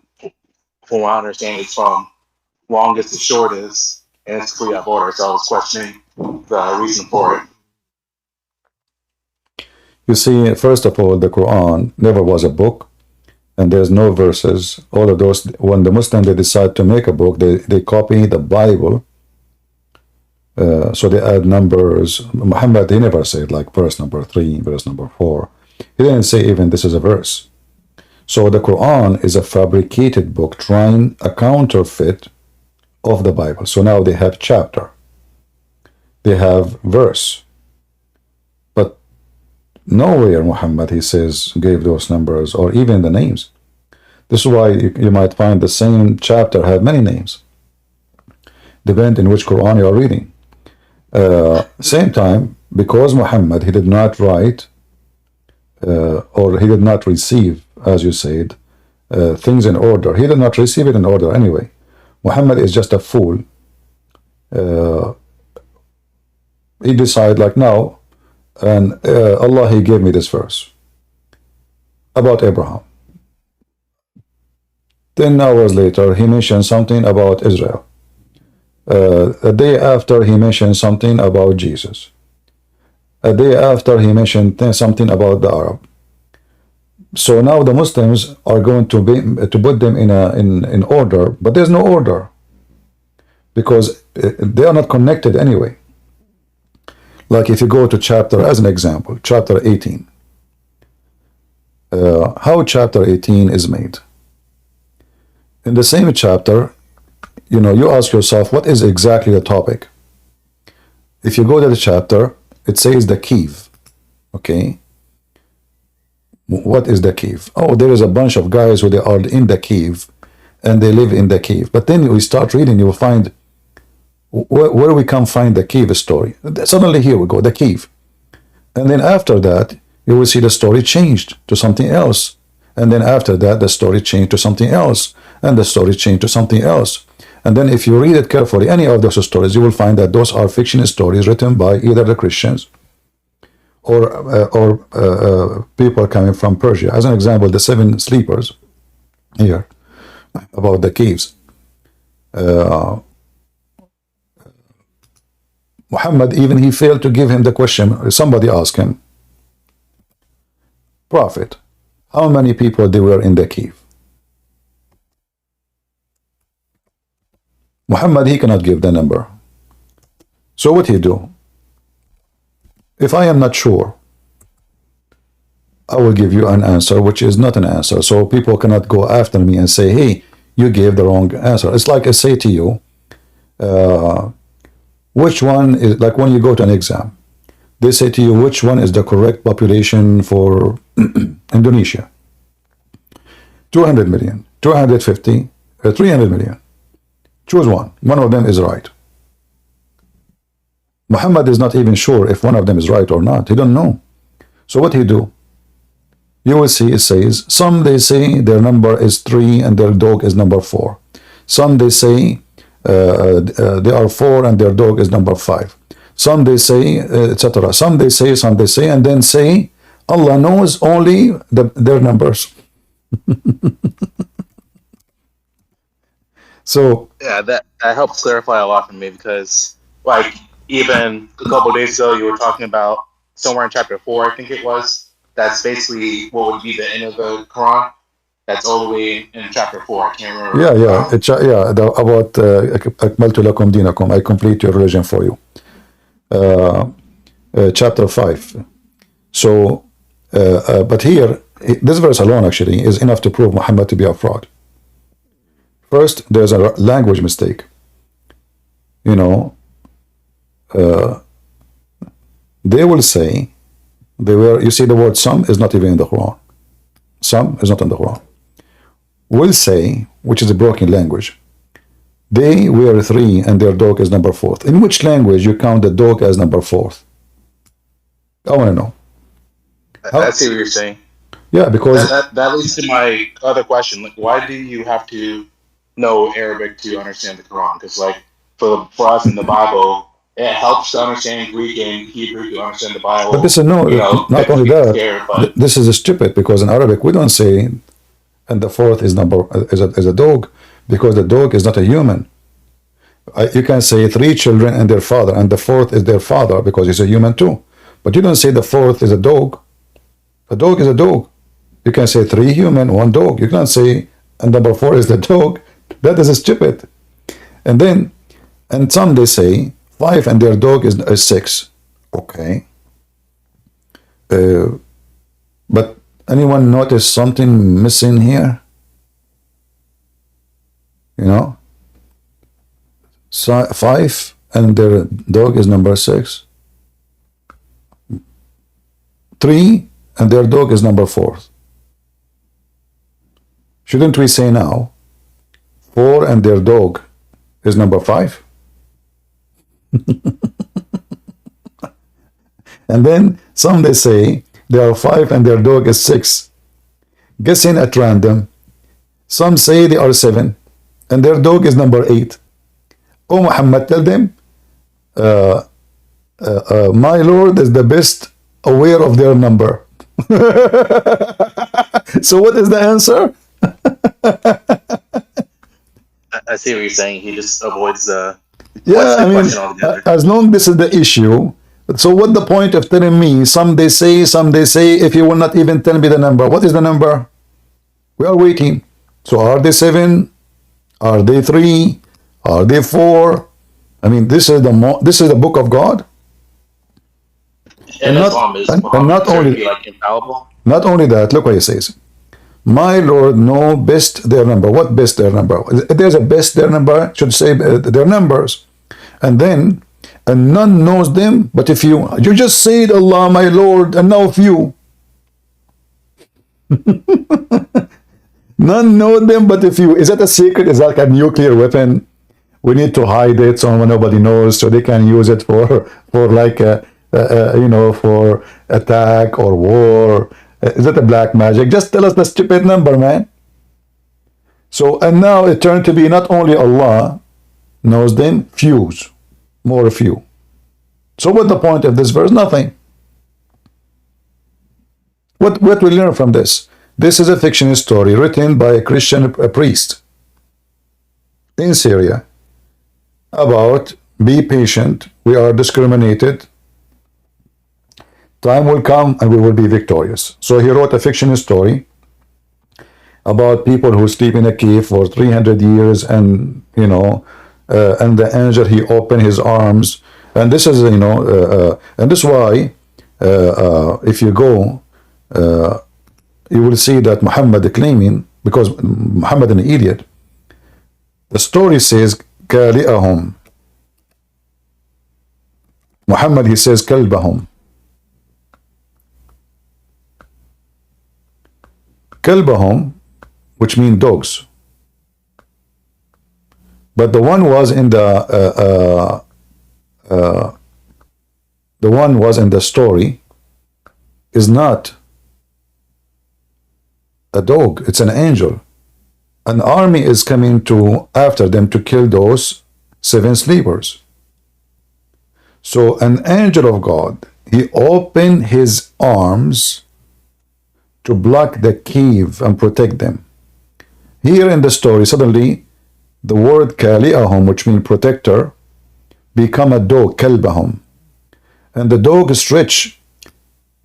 from what I understand, it's from longest to shortest, and it's completely out of order. So I was questioning the reason for it.
You see, first of all, the Quran never was a book, and there's no verses. All of those, when the Muslims they decide to make a book, they copy the Bible. So they add numbers. Muhammad, he never said like verse number 3, verse number 4. He didn't say even this is a verse. So the Quran is a fabricated book trying a counterfeit of the Bible. So now they have chapter, they have verse. But nowhere Muhammad, he says, gave those numbers or even the names. This is why you might find the same chapter have many names, depending in which Quran you are reading. Same time, because Muhammad, he did not write or he did not receive, as you said, things in order. He did not receive it in order anyway. Muhammad is just a fool. He decided like now, and Allah, he gave me this verse about Abraham. 10 hours later, he mentioned something about Israel. A day after, he mentioned something about Jesus. A day after, he mentioned something about the Arab. So now the Muslims are going to put them in order, but there's no order because they are not connected anyway. Like if you go to chapter, as an example, chapter 18. How chapter 18 is made. In the same chapter, you ask yourself, what is exactly the topic? If you go to the chapter, it says the cave. Okay? What is the cave? Oh, there is a bunch of guys who they are in the cave and they live in the cave. But then we start reading, you will find where we can find the cave story. Suddenly here we go, the cave. And then after that, you will see the story changed to something else. And then after that, the story changed to something else. And the story changed to something else. And then if you read it carefully, any of those stories, you will find that those are fiction stories written by either the Christians or people coming from Persia. As an example, the 7 sleepers here about the caves. Muhammad, even he failed to give him the question. Somebody asked him, Prophet, how many people they were in the cave? Muhammad, he cannot give the number. So what he do? If I am not sure, I will give you an answer which is not an answer. So people cannot go after me and say, hey, you gave the wrong answer. It's like I say to you, which one is, like when you go to an exam, they say to you, which one is the correct population for Indonesia? 200 million, 250, 300 million. Choose one. One of them is right. Muhammad is not even sure if one of them is right or not. He don't know. So what he do? you will see it says, some they say their number is 3 and their dog is number 4. Some they say they are 4 and their dog is number 5. Some they say, etc. Some they say, and then say, Allah knows only their numbers. So
Yeah, that helps clarify a lot for me because, like, even a couple of days ago, you were talking about somewhere in chapter 4, I think it was. That's basically what would be the end of the Quran. That's all the way in chapter 4. I can't remember.
about أكملت لكم دينكم, I complete your religion for you. Chapter 5. So, but here, this verse alone actually is enough to prove Muhammad to be a fraud. First, there's a language mistake. You know, they will say, you see the word some is not even in the Quran. Some is not in the Quran. Will say, which is a broken language, they were 3 and their dog is number 4. In which language you count the dog as number 4? I want to know.
I see what you're saying.
Yeah, because
that leads to my other question. Like, why do you have to know Arabic to understand the Quran? Because, like, for us in the Bible, it helps to understand Greek and Hebrew to understand the Bible.
But this is not only that. This is stupid because in Arabic we don't say, and the 4th is a dog, because the dog is not a human. You can say 3 children and their father, and the 4th is their father because he's a human too. But you don't say the 4th is a dog. A dog is a dog. You can say 3 human, 1 dog. You can't say and number 4 is the dog. That is stupid. And some they say 5 and their dog is 6. Okay. But anyone notice something missing here? You know? 5 and their dog is number 6. 3 and their dog is number 4. Shouldn't we say now 4 and their dog is number 5? And then some they say there are 5 and their dog is 6. Guessing at random. Some say they are 7 and their dog is number 8. Oh Muhammad, tell them, my Lord is the best aware of their number. So what is the answer?
I see what you're saying. He just avoids the
question altogether. As long as this is the issue, so what the point of telling me, some they say, if you will not even tell me the number? What is the number? We are waiting. So are they 7? Are they 3? Are they 4? I mean, this is the book of God.
And not only like infallible.
Not only that, look what he says. My Lord know best their number. What best their number? If there's a best their number, should say their numbers. And then, and none knows them, but if you just said Allah, my Lord, and now few. None know them, but if you. Is that a secret? Is that like a nuclear weapon? We need to hide it so nobody knows, so they can use it for like for attack or war. Is that a black magic? Just tell us the stupid number, man. So, and now it turned to be not only Allah knows them, fews, more few. So what's the point of this verse? Nothing. What we learn from this? This is a fictional story written by a Christian priest in Syria about be patient, we are discriminated, time will come and we will be victorious. So he wrote a fictional story about people who sleep in a cave for 300 years and, and the angel, he opened his arms. And this is, and this is why, if you go, you will see that Muhammad claiming, because Muhammad an idiot, the story says, كالئهم. Muhammad, he says, كلبهم. كلبهم, which means dogs. But the one was in the one was in the story is not A dog, it's an angel. An army is coming to after them to kill those 7 sleepers. So an angel of God, he opened his arms to block the cave and protect them. Here in the story, suddenly the word kali'ahum, which means protector, become a dog, kalbahum. And the dog stretch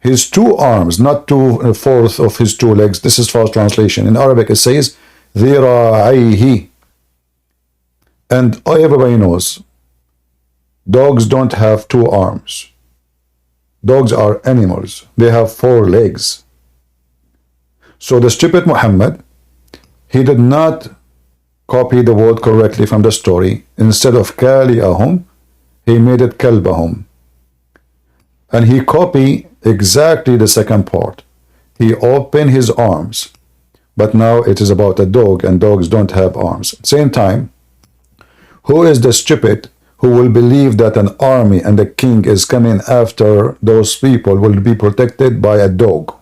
his 2 arms, not 2/4 of his 2 legs. This is false translation. In Arabic it says, ذِرَاعَيْهِ. And everybody knows, dogs don't have 2 arms. Dogs are animals. They have 4 legs. So the stupid Muhammad, he did not copy the word correctly from the story. Instead of kali'ahum, he made it kalbahum. And he copied exactly the second part. He opened his arms. But now it is about a dog, and dogs don't have arms. Same time, who is the stupid who will believe that an army and a king is coming after those people will be protected by a dog?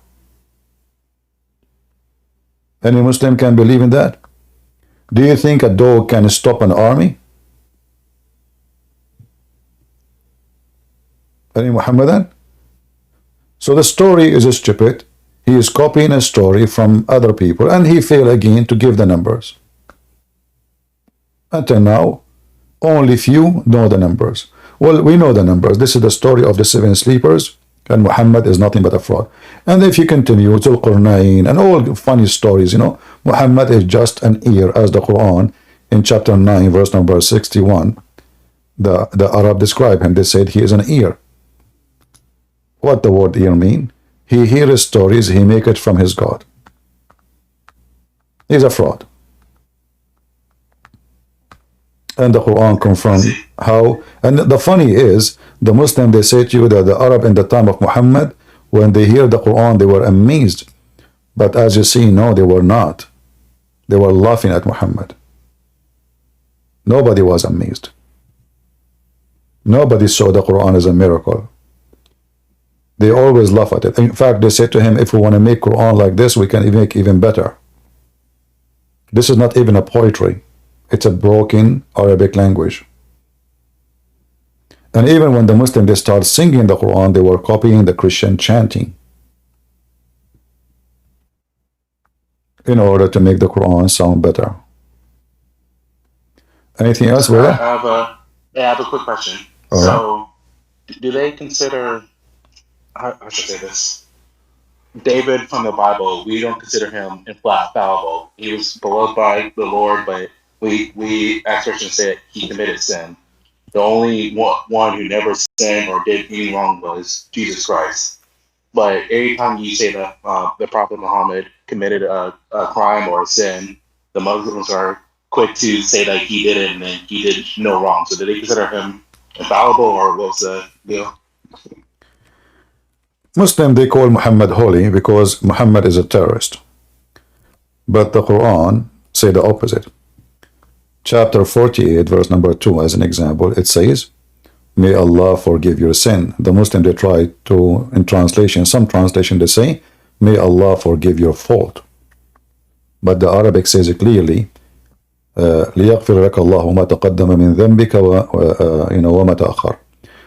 Any Muslim can believe in that? Do you think a dog can stop an army? Any Muhammadan? So the story is stupid. He is copying a story from other people, and he failed again to give the numbers. Until now, only few know the numbers. Well, we know the numbers. This is the story of the 7 sleepers, and Muhammad is nothing but a fraud. And if you continue to Al-Qurnain and all funny stories, Muhammad is just an ear, as the Quran in chapter 9, verse number 61, the Arab describe him. They said he is an ear. What the word ear mean? He hears stories, he make it from his God. He's a fraud. And the Quran confirmed how. And the funny is, the Muslim, they say to you that the Arab in the time of Muhammad, when they hear the Quran, they were amazed. But as you see, no, they were not. They were laughing at Muhammad. Nobody was amazed. Nobody saw the Quran as a miracle. They always laugh at it. In fact, they said to him, if we want to make Quran like this, we can make even better. This is not even a poetry. It's a broken Arabic language. And even when the Muslims, they start singing the Quran, they were copying the Christian chanting in order to make the Quran sound better. Anything else, brother?
I have a quick question. So, do they consider, how should I say this? David from the Bible, we don't consider him infallible. He was beloved by the Lord, but we as Christians say he committed sin. The only one who never sinned or did anything wrong was Jesus Christ. But every time you say that the Prophet Muhammad committed a crime or a sin, the Muslims are quick to say that he did it and then he did no wrong. So did they consider him infallible, or what was the deal?
Muslim, they call Muhammad holy because Muhammad is a terrorist. But the Quran say the opposite. Chapter 48, verse number 2, as an example, it says, may Allah forgive your sin. The Muslim, they try to, in translation, some translation, they say, may Allah forgive your fault. But the Arabic says it clearly, لِيَغْفِرْ لَكَ اللَّهُ مَا تَقَدَّمَ مِنْ ذَنْبِكَ وَمَا تَأَخَّرْ.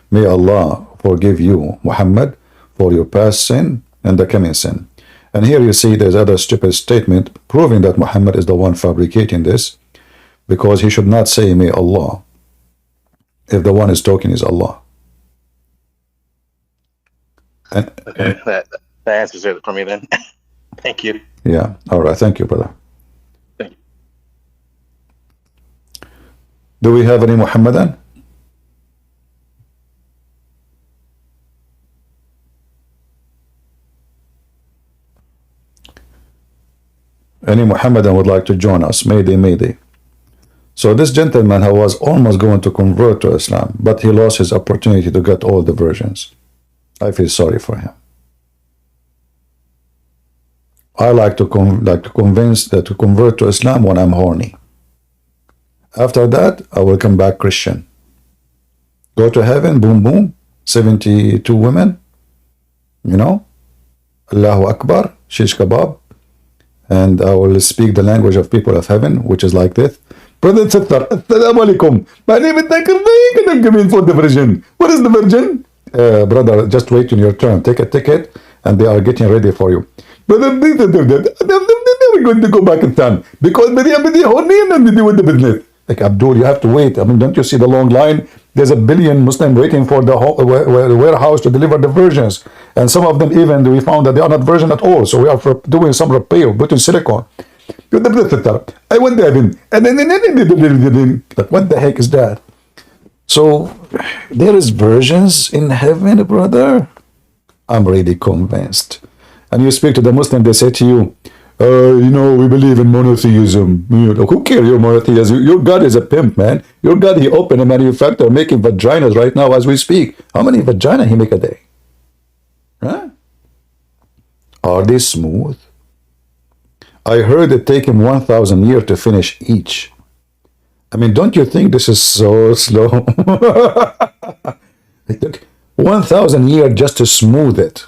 May Allah forgive you, Muhammad, for your past sin and the coming sin. And here you see there's other stupid statement proving that Muhammad is the one fabricating this, because he should not say may Allah if the one is talking is Allah. And,
okay, that answers it for me then. Thank you.
Yeah, all right, thank you, brother.
Thank you.
Do we have any Muhammadan? Any Muhammadan would like to join us? Mayday, mayday. So this gentleman who was almost going to convert to Islam, but he lost his opportunity to get all the versions. I feel sorry for him. I like to convince that to convert to Islam when I'm horny. After that, I will come back Christian. Go to heaven, boom, boom, 72 women, Allahu Akbar, shish kebab, and I will speak the language of people of heaven, which is like this. Brother and sister, Assalamu alaikum. My name is Takir Naik and I'm giving for the virgin. What is the virgin? Brother, just wait in your turn. Take a ticket and they are getting ready for you. Brother, we're going to go Pakistan because with the business. Like Abdul, you have to wait. I mean, don't you see the long line? There's a billion Muslims waiting for the warehouse to deliver the versions. And some of them even, we found that they are not virgin at all. So we are doing some repair, putting silicone. I went there, and then, but what the heck is that? So there is versions in heaven, brother. I'm really convinced. And you speak to the Muslim, they say to you, we believe in monotheism. Who cares your monotheism? Your God is a pimp, man. Your God, he opened a manufacturer making vaginas right now as we speak. How many vaginas he make a day? Huh? Are they smooth? I heard it take him 1,000 years to finish each. I mean, don't you think this is so slow? It took 1,000 years just to smooth it.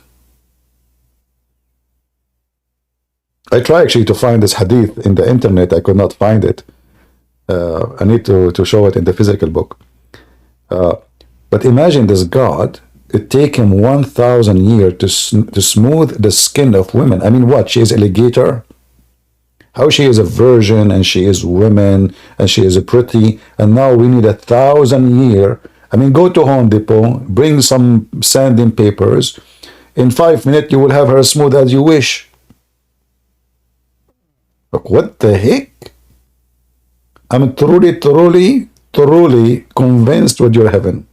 I try actually to find this hadith in the internet. I could not find it. I need to show it in the physical book. But imagine this God, it take him 1,000 years to smooth the skin of women. I mean, what? She is alligator? How she is a virgin and she is women and she is a pretty, and now we need 1,000 years. I mean, go to Home Depot, bring some sanding papers. In 5 minutes, you will have her smooth as you wish. Look, what the heck? I'm truly convinced with your heaven.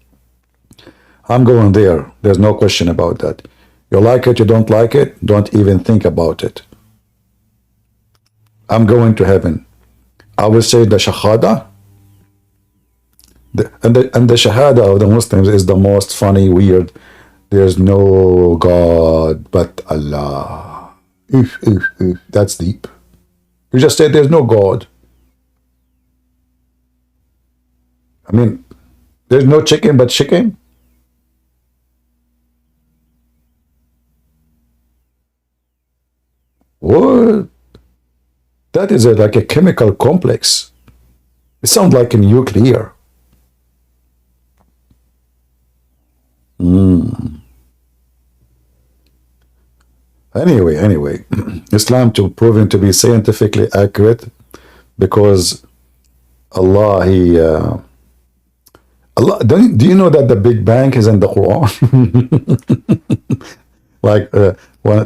I'm going there. There's no question about that. You like it, you don't like it, don't even think about it. I'm going to heaven. I will say the shahada. And the shahada of the Muslims is the most funny, weird. There's no God but Allah. That's deep. You just said there's no God. I mean, there's no chicken but chicken. What? That is like a chemical complex. It sounds like a nuclear. Anyway, Islam to proven to be scientifically accurate because Allah, Allah. Do you know that the Big Bang is in the Quran? Like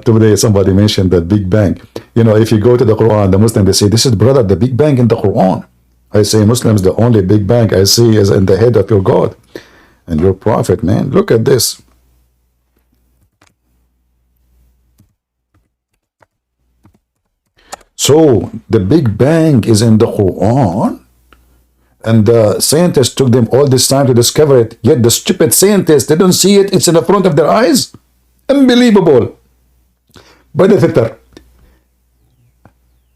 today somebody mentioned that Big Bang. If you go to the Quran, the Muslim, they say, this is, brother, the Big Bang in the Quran. I say, Muslims, the only Big Bang I see is in the head of your God and your prophet, man. Look at this. So the Big Bang is in the Quran, and the scientists took them all this time to discover it, yet the stupid scientists, they don't see it. It's in the front of their eyes. Unbelievable. By the fitter.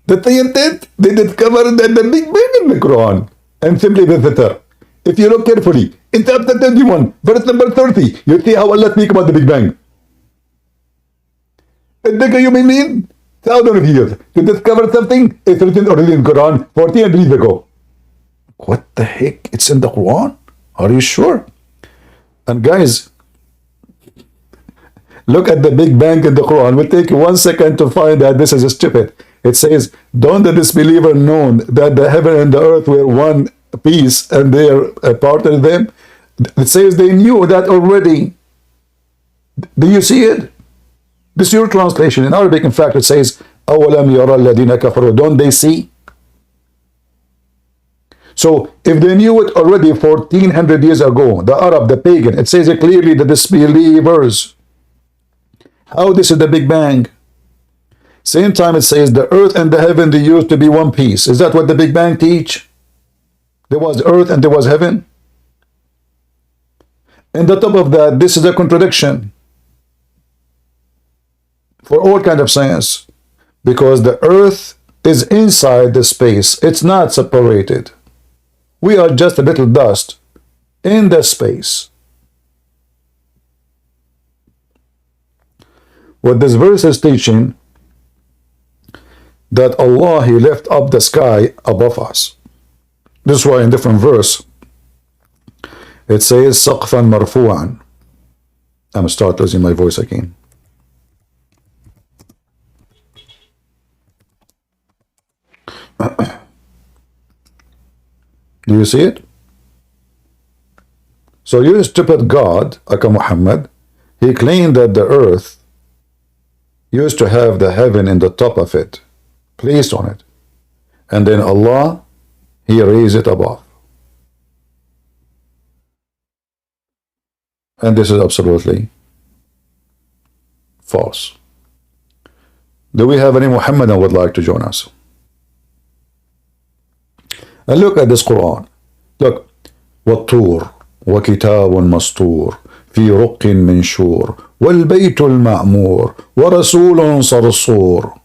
The scientists, they discovered that the Big Bang in the Quran. And simply the fitter. If you look carefully, in chapter 21, verse number 30, you see how Allah speaks about the Big Bang. And then you mean thousands of years to discover something it's written already in Quran 14 years ago. What the heck? It's in the Quran? Are you sure? And guys, look at the Big Bang in the Quran. It will take you 1 second to find that this is stupid. It says, don't the disbeliever know that the heaven and the earth were one piece and they are a part of them? It says they knew that already. Do you see it? This is your translation. In Arabic, in fact, it says, أَوَلَمْ يَرَى الَّذِينَ كَفَرُوا. Don't they see? So, if they knew it already 1400 years ago, the Arab, the pagan, it says it clearly, the disbelievers. How this is the Big Bang? Same time it says the earth and the heaven, they used to be one piece. Is that what the Big Bang teach? There was earth and there was heaven. And the top of that, this is a contradiction for all kind of science, because the earth is inside the space. It's not separated. We are just a little dust in the space. What this verse is teaching, that Allah, He left up the sky above us. This is why in different verse it says سقفا مرفوعا. I'm start losing my voice again. Do you see it? So you stupid God, Aka Muhammad, he claimed that the earth used to have the heaven in the top of it, placed on it. And then Allah, He raised it above. And this is absolutely false. Do we have any Muhammadan would like to join us? And look at this Quran. Look. والطور وكتاب مسطور في رق منشور والبيت المعمور ورسول صرصور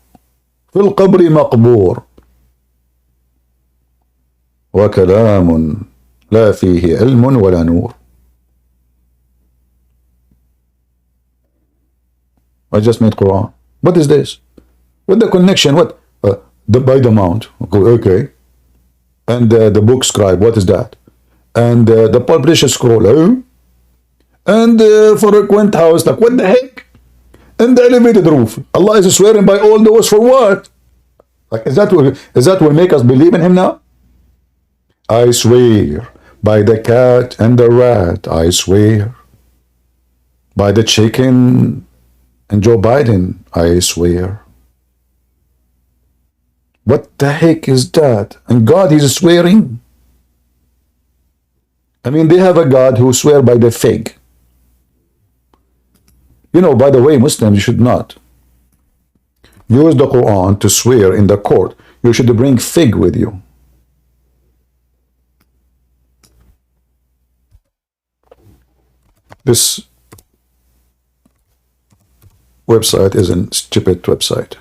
في القبر مقبور وكلام لا فيه علم ولا نور. I just made Quran. What is this? What the connection? What? By the mount. Okay. And the book scribe. What is that? And the publisher scroll. And for a quaint house. Like what the heck? And the elevated roof. Allah is swearing by all those for what? Like is that what make us believe in Him now? I swear by the cat and the rat. I swear by the chicken and Joe Biden. I swear. What the heck is that? And God is swearing. I mean, they have a God who swear by the fig. You know, by the way, Muslims, you should not use the Quran to swear in the court. You should bring fig with you. This website is a stupid website.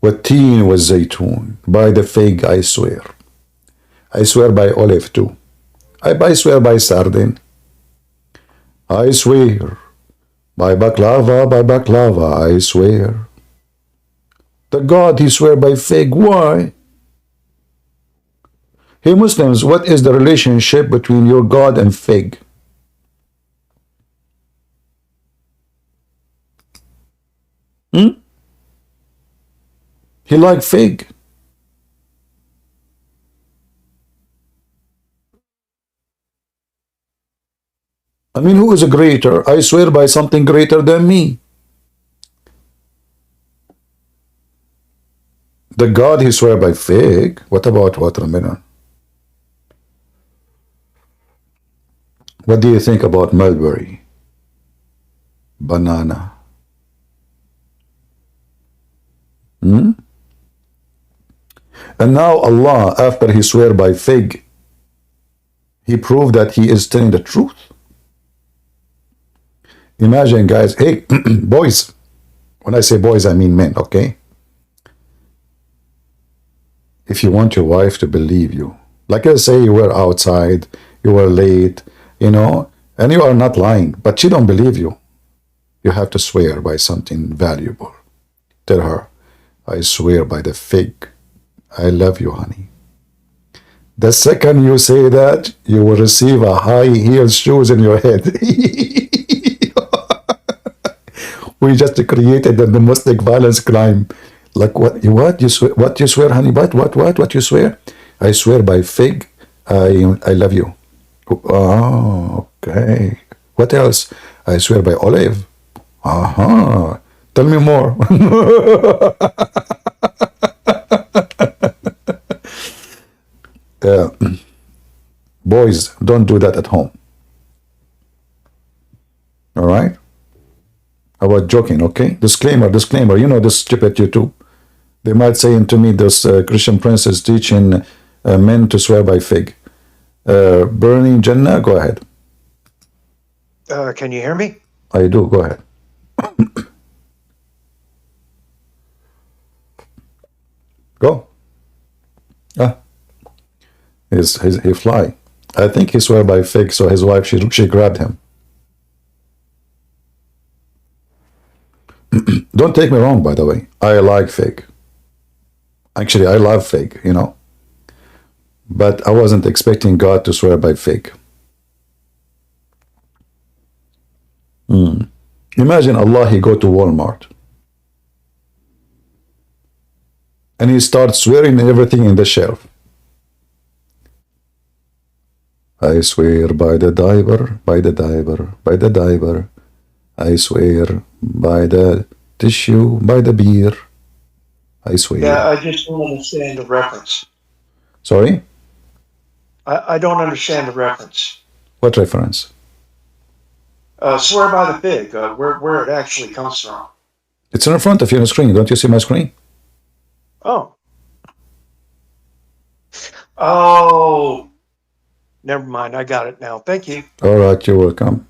والتين والزيتون. By the fig I swear. I swear by olive too. I swear by sardine. I swear by baklava, I swear. The God, He swear by fig. Why? Hey Muslims, what is the relationship between your God and fig? He like fig. I mean, who is a greater? I swear by something greater than me. The God, He swear by fig. What about watermelon? What do you think about mulberry? Banana? And now Allah, after He swear by fig, He proved that He is telling the truth. Imagine, guys, hey, boys, when I say boys, I mean men, okay? If you want your wife to believe you, like let's say you were outside, you were late, you know, and you are not lying, but she don't believe you. You have to swear by something valuable. Tell her, I swear by the fig, I love you, honey. The second you say that, you will receive a high heel shoes in your head. We just created the domestic violence crime. Like what you swear? What you swear, honey? What you swear? I swear by fig, I love you. Oh, okay. What else? I swear by olive. Tell me more. Boys, don't do that at home. All right? I was joking, okay? Disclaimer. You know this stupid YouTube. They might say to me, this Christian prince is teaching men to swear by fig. Burning Jannah, go ahead.
Can you hear me?
I do, go ahead. Go. He fly. I think he swear by fig, so his wife, she grabbed him. Don't take me wrong, by the way. I like fig. Actually, I love fig, you know. But I wasn't expecting God to swear by fig. Imagine Allah, he go to Walmart. And he starts swearing everything in the shelf. I swear by the diver, by the diver, by the diver. I swear by the tissue, by the beer. I swear.
Yeah, I just don't understand the reference.
Sorry?
I don't understand the reference.
What reference?
Swear by the fig, where it actually comes from.
It's in front of you on the screen. Don't you see my screen?
Oh. Oh. Never mind. I got it now. Thank you.
All right, you're welcome.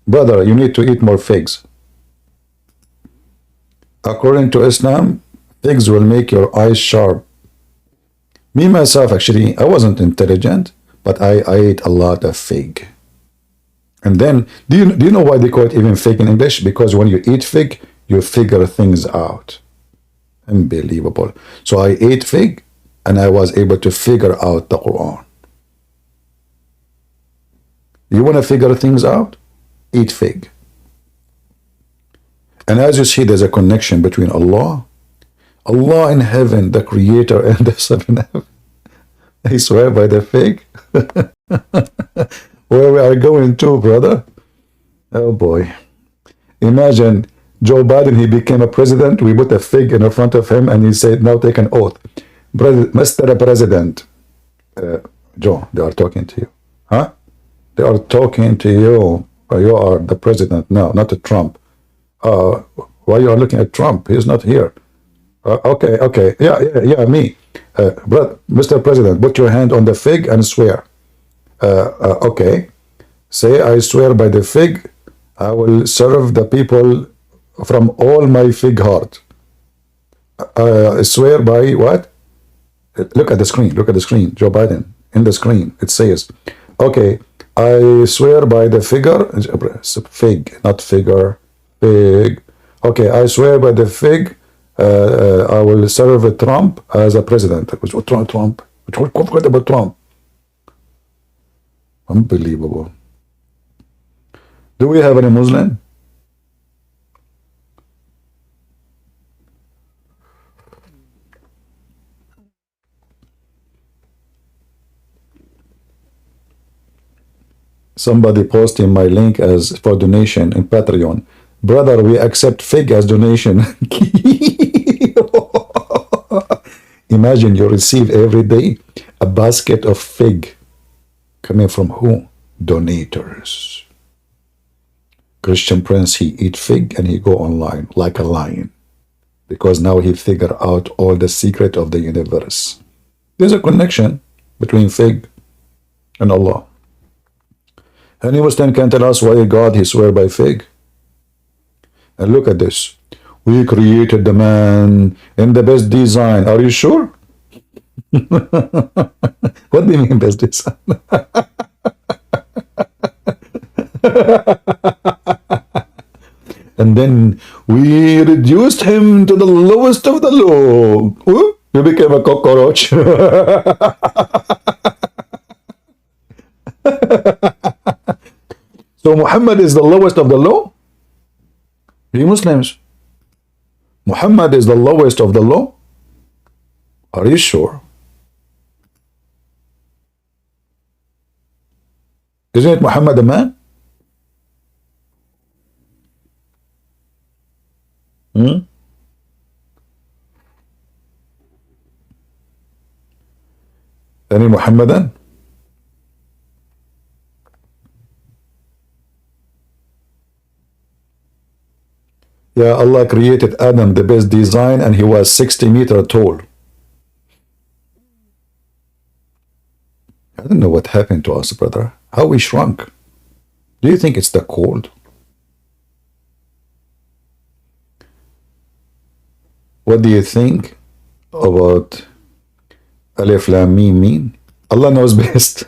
Brother, you need to eat more figs. According to Islam, figs will make your eyes sharp. Me, myself, actually, I wasn't intelligent, but I ate a lot of fig. And then, do you know why they call it even fig in English? Because when you eat fig, you figure things out. Unbelievable. So I ate fig, and I was able to figure out the Quran. You want to figure things out? Eat fig. And as you see, there's a connection between Allah in heaven, the creator, and the son in heaven. I swear by the fig. Where we are going to, brother? Oh boy. Imagine Joe Biden, he became a president. We put a fig in front of him and he said, now take an oath. Mr. President. Joe, they are talking to you. Huh? They are talking to you. You are the president now, not Trump. Why you are looking at Trump? He's not here. Okay. Yeah, me. Mr. President, put your hand on the fig and swear. Okay. Say, I swear by the fig, I will serve the people from all my fig heart. Swear by what? Look at the screen. Look at the screen. Joe Biden. In the screen, it says, okay, I swear by the fig, not figure, fig. Okay, I swear by the fig, I will serve Trump as a president. Trump. What about Trump? Unbelievable. Do we have any Muslim? Somebody posted my link as for donation in Patreon. Brother, we accept fig as donation. Imagine you receive every day a basket of fig. Coming from who? Donators. Christian Prince, he eat fig and he go online like a lion. Because now he figure out all the secret of the universe. There's a connection between fig and Allah. Any Muslim can tell us why God, he swear by fig? And look at this. We created the man in the best design. Are you sure? What do you mean best design? And then we reduced him to the lowest of the low. Ooh, you became a cockroach. So Muhammad is the lowest of the low? You Muslims, Muhammad is the lowest of the low? Are you sure? Isn't it Muhammad a man? Any Muhammadan? Yeah, Allah created Adam the best design and he was 60 meters tall. I don't know what happened to us, brother. How we shrunk. Do you think it's the cold? What do you think about Alif Lam Mim mean? Allah knows best.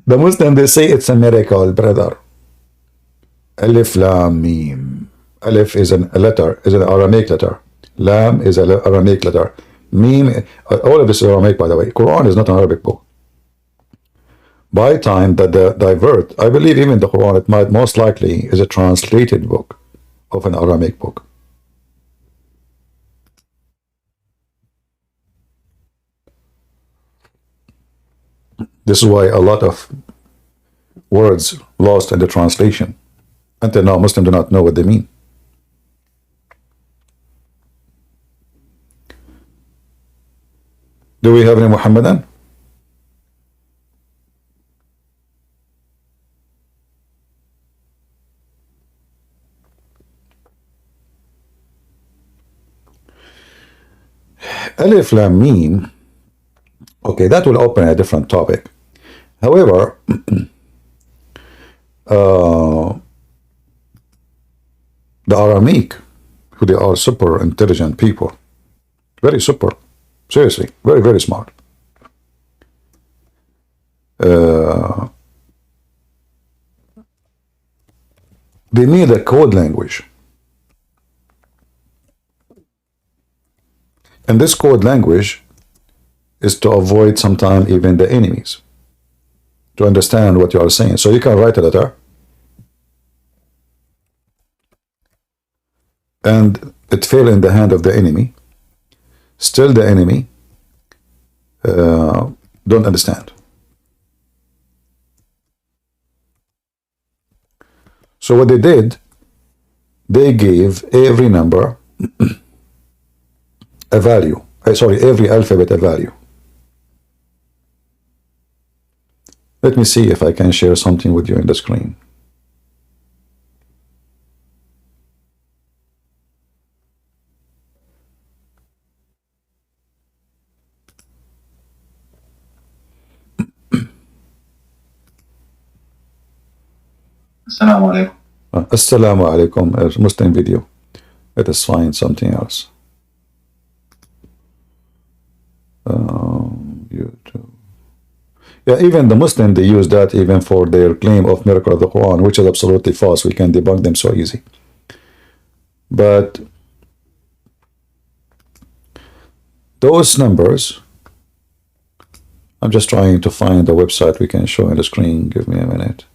The Muslim, they say it's a miracle, brother. Alif, Lam, Mim. Alif is a letter, is an Aramaic letter. Lam is an Aramaic letter. Mim, all of this is Aramaic, by the way. Quran is not an Arabic book. By time that the divert, I believe even the Quran, it might most likely is a translated book of an Aramaic book. This is why a lot of words lost in the translation. Until now, Muslims do not know what they mean. Do we have any Muhammadan? Alif Lam Mim. Okay, that will open a different topic. However, the Aramaic, who they are super intelligent people, very super, seriously, very, very smart. They need a code language. And this code language is to avoid sometimes even the enemies, to understand what you are saying. So you can write a letter, and it fell in the hand of the enemy. Still the enemy don't understand. So what they did, they gave every number a value. Sorry, every alphabet a value. Let me see if I can share something with you in the screen.
Assalamu alaikum.
Assalamu alaikum, Muslim video. Let us find something else. YouTube. Yeah, even the Muslim, they use that even for their claim of miracle of the Quran, which is absolutely false. We can debunk them so easy. But those numbers, I'm just trying to find the website we can show on the screen. Give me a minute.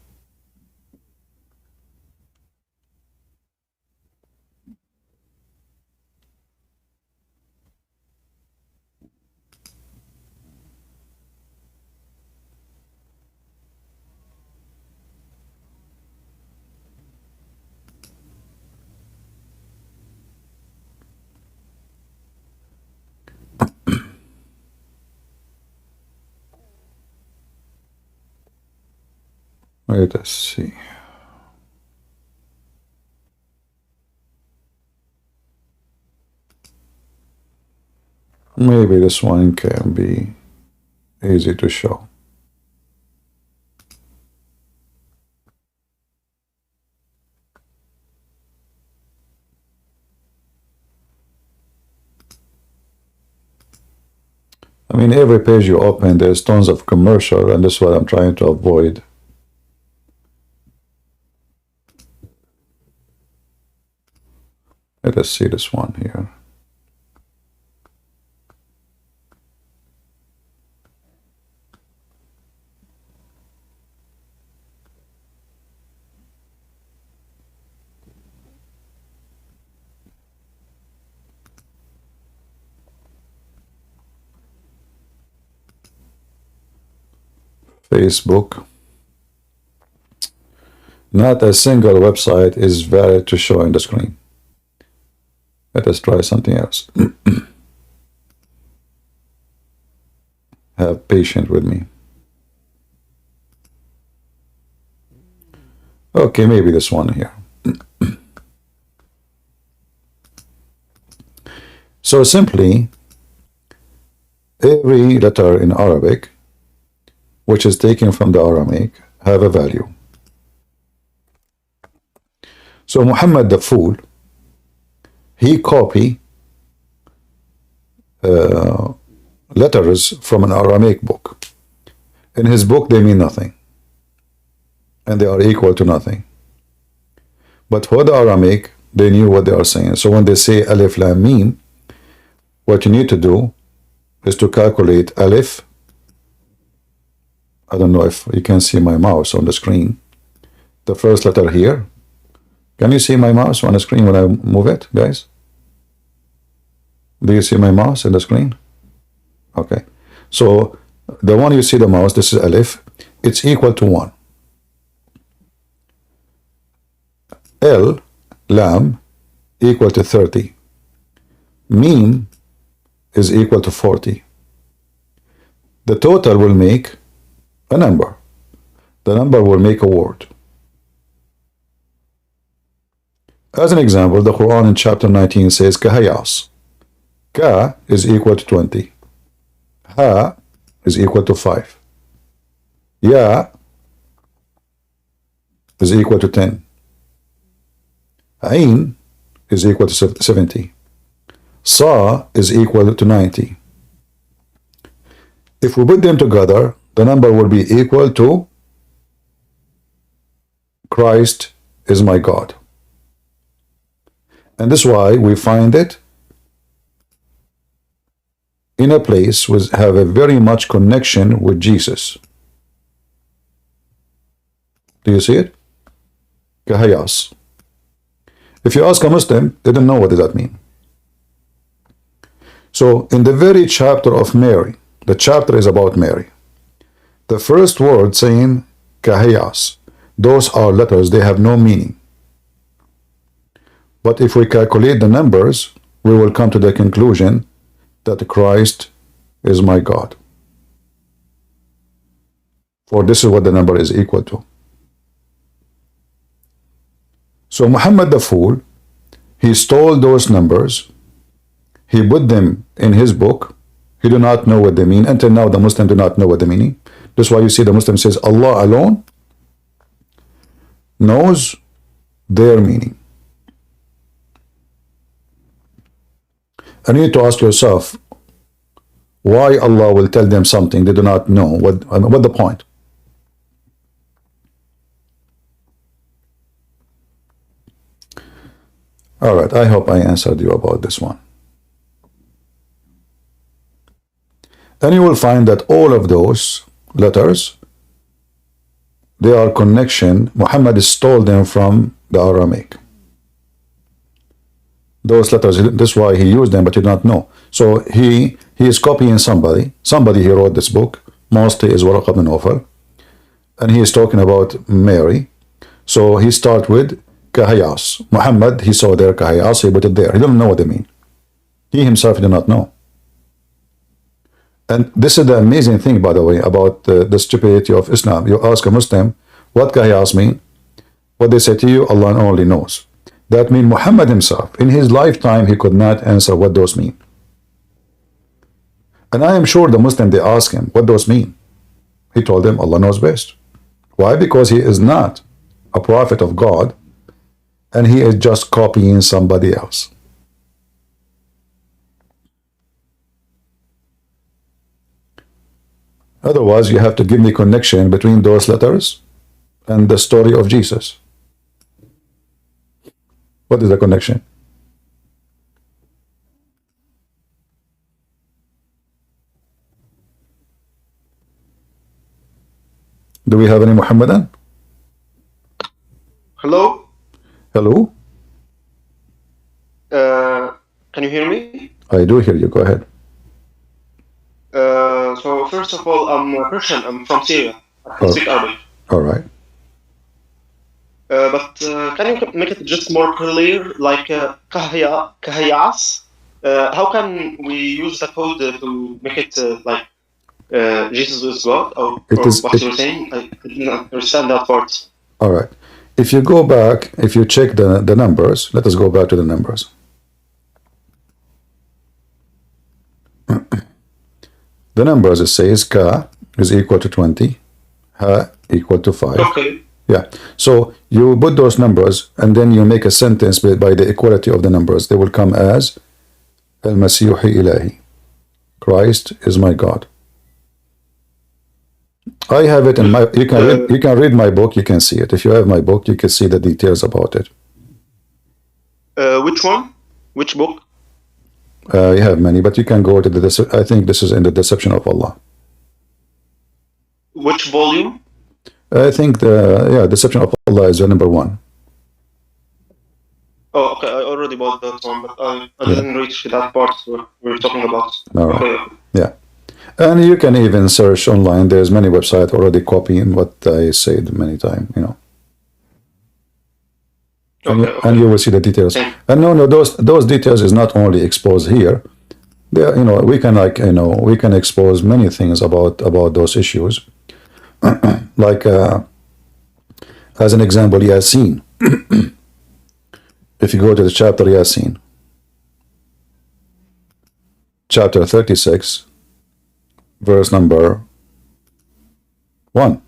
Let us see. Maybe this one can be easy to show. I mean, every page you open, there's tons of commercial, and that's what I'm trying to avoid. Let us see this one here. Facebook. Not a single website is valid to show on the screen. Let us try something else. Have patience with me. Okay, maybe this one here. So simply, every letter in Arabic, which is taken from the Aramaic, have a value. So Muhammad the fool, he copy letters from an Aramaic book. In his book, they mean nothing, and they are equal to nothing. But for the Aramaic, they knew what they are saying. So when they say Alif Lam Mim, what you need to do is to calculate Alif. I don't know if you can see my mouse on the screen. The first letter here. Can you see my mouse on the screen when I move it, guys? Do you see my mouse on the screen? Okay. So the one you see the mouse, this is Alif. It's equal to 1. L, Lam, equal to 30. Mim is equal to 40. The total will make a number. The number will make a word. As an example, the Quran in chapter 19 says Kahayas. Ka is equal to 20. Ha is equal to 5. Ya is equal to 10. Ain is equal to 70. Sa is equal to 90. If we put them together, the number will be equal to Christ is my God. And this is why we find it in a place which have a very much connection with Jesus. Do you see it? Kahayas. If you ask a Muslim, they don't know what does that mean. So in the very chapter of Mary, the chapter is about Mary. The first word saying Kahayas, those are letters, they have no meaning. But if we calculate the numbers, we will come to the conclusion that Christ is my God. For this is what the number is equal to. So Muhammad the fool, he stole those numbers, he put them in his book, he do not know what they mean. Until now the Muslims do not know what they mean. That's why you see the Muslim says Allah alone knows their meaning. And you need to ask yourself, why Allah will tell them something they do not know? What the point? All right, I hope I answered you about this one. And you will find that all of those letters, they are connection. Muhammad stole them from the Aramaic. Those letters, that's why he used them, but you don't know. So he is copying somebody. Somebody he wrote this book, mostly is Waraq ibn Nawfal, and he is talking about Mary. So he start with Kahayas. Muhammad, he saw there Kahayas, he put it there. He don't know what they mean. He himself did not know. And this is the amazing thing, by the way, about the stupidity of Islam. You ask a Muslim, what Kahayas mean? What they say to you, Allah only knows. That means Muhammad himself, in his lifetime, he could not answer what those mean. And I am sure the Muslim, they ask him, what those mean? He told them, Allah knows best. Why? Because he is not a prophet of God, and he is just copying somebody else. Otherwise, you have to give me connection between those letters and the story of Jesus. What is the connection? Do we have any Muhammadan?
Hello?
Hello?
Can you hear me?
I do hear you. Go ahead.
So first of all, I'm a Persian. I'm from Syria. I can speak Arabic.
All right.
But can you make it just more clear, like kahayas? How can we use the code to make it like Jesus is God? Or what you're saying? I didn't understand that part.
All right. If you go back, if you check the numbers, let us go back to the numbers. The numbers, it says Ka is equal to 20, Ha equal to 5.
Okay.
Yeah. So you put those numbers and then you make a sentence by the equality of the numbers. They will come as Al-Masihu Ilahi. Christ is my God. I have it in my, you can read my book, you can see it. If you have my book, you can see the details about it.
Which one? Which book?
You have many, but you can go to the. I think this is in the Deception of Allah.
Which volume?
I think Deception of Allah is the number 1.
Oh, okay. I already bought that one, but I didn't reach that part where we're talking about.
All right.
Okay.
Yeah, and you can even search online. There's many websites already copying what I said many times. You know. And you will see the details. And no, those details is not only exposed here. There, we can we can expose many things about those issues. Like as an example, Yasin. If you go to the chapter Yasin, chapter 36, verse number 1.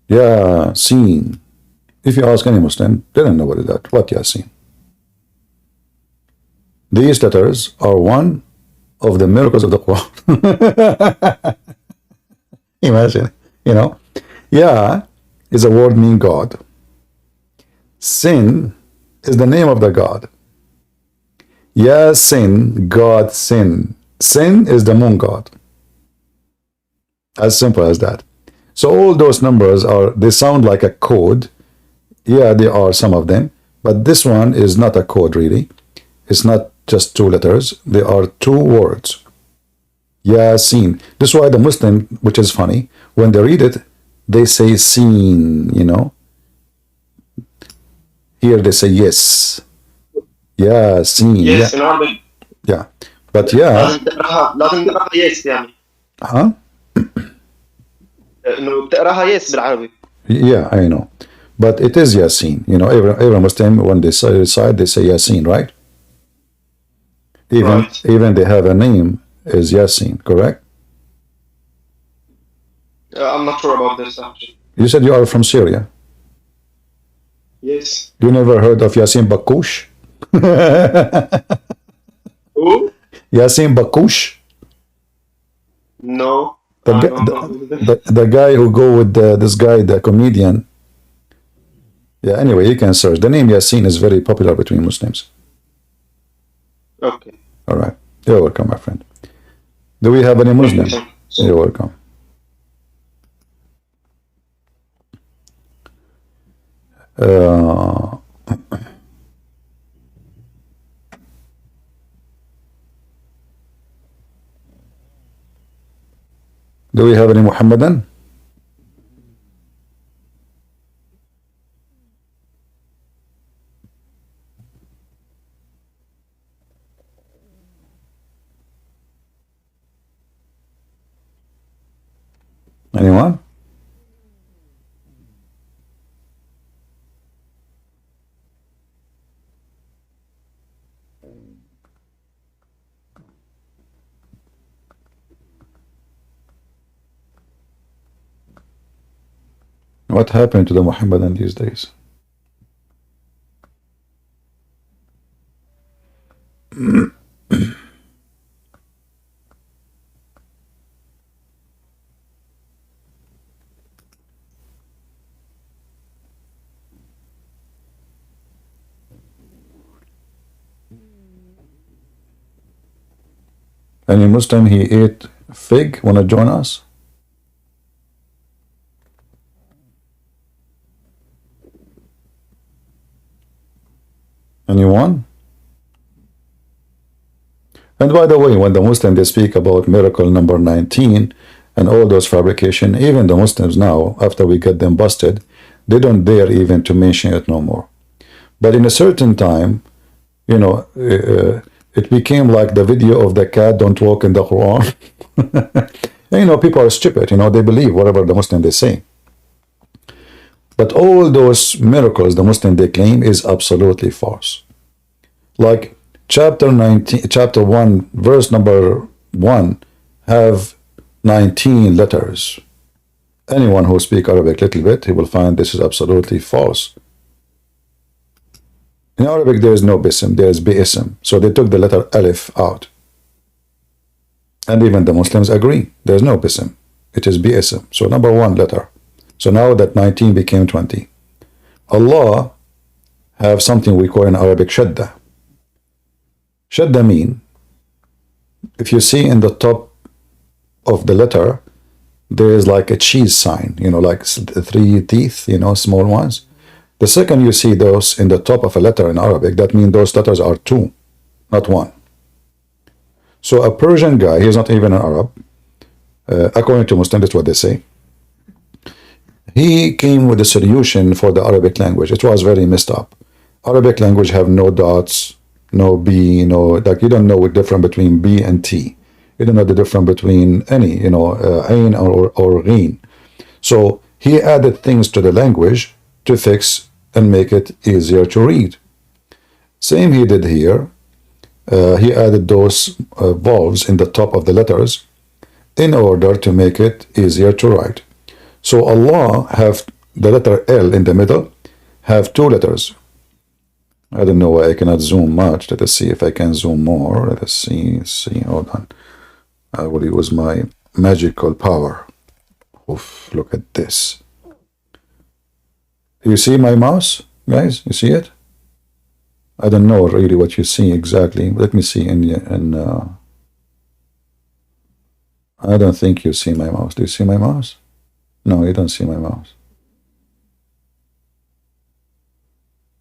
Yasin. If you ask any Muslim, they don't know what is that. What Yasin? These letters are one of the miracles of the Quran. Imagine, Ya is a word meaning God. Sin is the name of the God. Yasin, God, sin. Sin is the moon god. As simple as that. So all those numbers they sound like a code. Yeah, there are some of them, but this one is not a code really. It's not just 2 letters. There are 2 words. Yasin. This is why the Muslim, which is funny, when they read it, they say seen, Here they say yes. Yasin.
Yes, in Arabic.
Yeah. But yeah.
لازم تقراها yes يعني.
Huh?
إنه بتقراها yes بالعربي.
Yeah, I know. But it is Yasin. Every Muslim, when they recite, they say Yasin, right? Even they have a name is Yasin, correct?
I'm not sure about this actually.
You said you are from Syria.
Yes.
You never heard of Yasin Bakush?
Who?
Yasin Bakush?
No.
The guy who go with this guy, the comedian. Yeah, anyway, you can search. The name Yasin is very popular between Muslims.
Okay.
All right. You're welcome, my friend. Do we have any Muslims? You're welcome. Do we have any Muhammadan? Anyone? What happened to the Muhammadan these days? Any Muslim he ate fig wanna join us? Anyone? And by the way, when the Muslims they speak about miracle number 19 and all those fabrication, even the Muslims now, after we get them busted, they don't dare even to mention it no more. But in a certain time, it became like the video of the cat don't walk in the Quran. And, people are stupid, they believe whatever the Muslim they say. But all those miracles the Muslim they claim is absolutely false. Like chapter 1, verse number 1 have 19 letters. Anyone who speak Arabic little bit, he will find this is absolutely false. In Arabic there is no bism, there is bi'ism. So they took the letter alif out. And even the Muslims agree, there is no bism. It is bi'ism. So number 1 letter. So now that 19 became 20. Allah have something we call in Arabic shadda. Shadda mean, if you see in the top of the letter, there is like a cheese sign, you know, like 3 teeth, you know, small ones. The second you see those in the top of a letter in Arabic, that means those letters are 2, not 1. So a Persian guy, he's not even an Arab, according to Muslims, that's what they say. He came with a solution for the Arabic language. It was very messed up. Arabic language have no dots, no B, no, like you don't know the difference between B and T. You don't know the difference between any, you know, ain or ghin. So he added things to the language to fix and make it easier to read. Same he did here. He added those vowels in the top of the letters in order to make it easier to write. So Allah have the letter L in the middle, have 2 letters. I don't know why I cannot zoom much. Let us see if I can zoom more. Let us see, hold on. I will use my magical power. Oof, look at this. You see my mouse, guys? You see it? I don't know really what you see exactly. Let me see I don't think you see my mouse. Do you see my mouse? No, you don't see my mouse.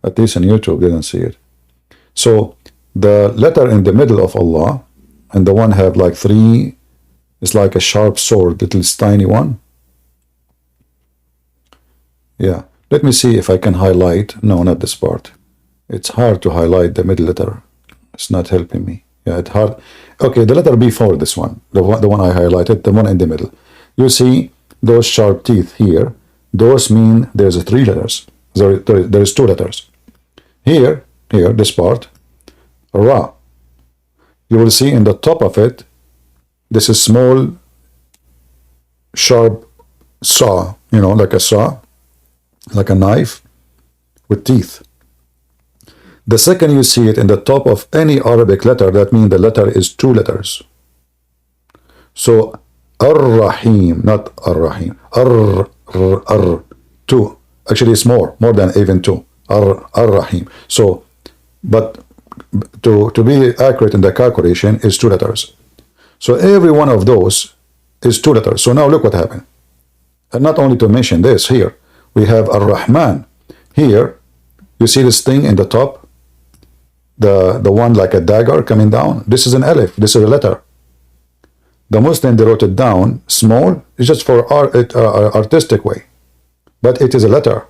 At least on YouTube, they don't see it. So the letter in the middle of Allah, and the one have like 3, it's like a sharp sword, little tiny one. Yeah, let me see if I can highlight. No, not this part. It's hard to highlight the middle letter. It's not helping me. Yeah, it's hard. Okay, the letter before this one, the one I highlighted, the one in the middle. You see those sharp teeth here. Those mean there's 3 letters. There's 2 letters. Here, this part, Ra. You will see in the top of it, this is small, sharp saw, you know, like a saw, like a knife with teeth. The second you see it in the top of any Arabic letter, that means the letter is 2 letters. So, Ar-Rahim, not Ar-Rahim. Ar, 2. Actually, it's more than even 2. Ar-Rahim. So, but to be accurate in the calculation is 2 letters. So every one of those is 2 letters. So now look what happened. And not only to mention this, here we have Ar-Rahman. Here, you see this thing in the top, the one like a dagger coming down. This is an alif. This is a letter. The Muslim, they wrote it down small. It's just for artistic way, but it is a letter.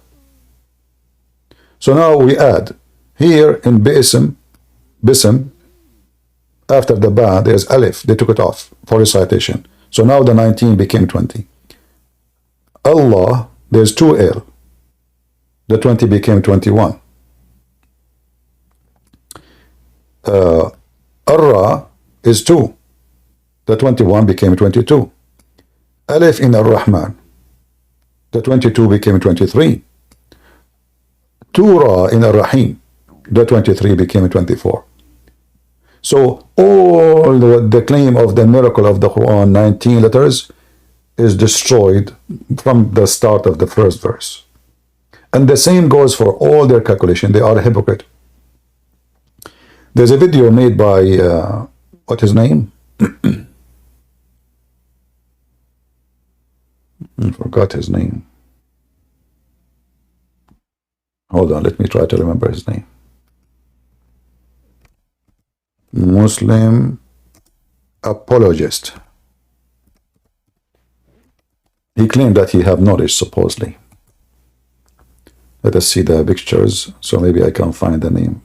So now we add here in Bism, after the ba, there's alif. They took it off for recitation. So now the 19 became 20. Allah, there's 2 L. The 20 became 21. Ar-Ra is 2. The 21 became 22. Alif in Ar-Rahman. The 22 became 23. 2 Ra in Ar-Rahim. The 23 became 24. So all the claim of the miracle of the Quran, 19 letters, is destroyed from the start of the first verse. And the same goes for all their calculation. They are a hypocrite. There's a video made by, what his name? I forgot his name. Hold on, let me try to remember his name. Muslim apologist. He claimed that he have knowledge, supposedly. Let us see the pictures, so maybe I can find the name.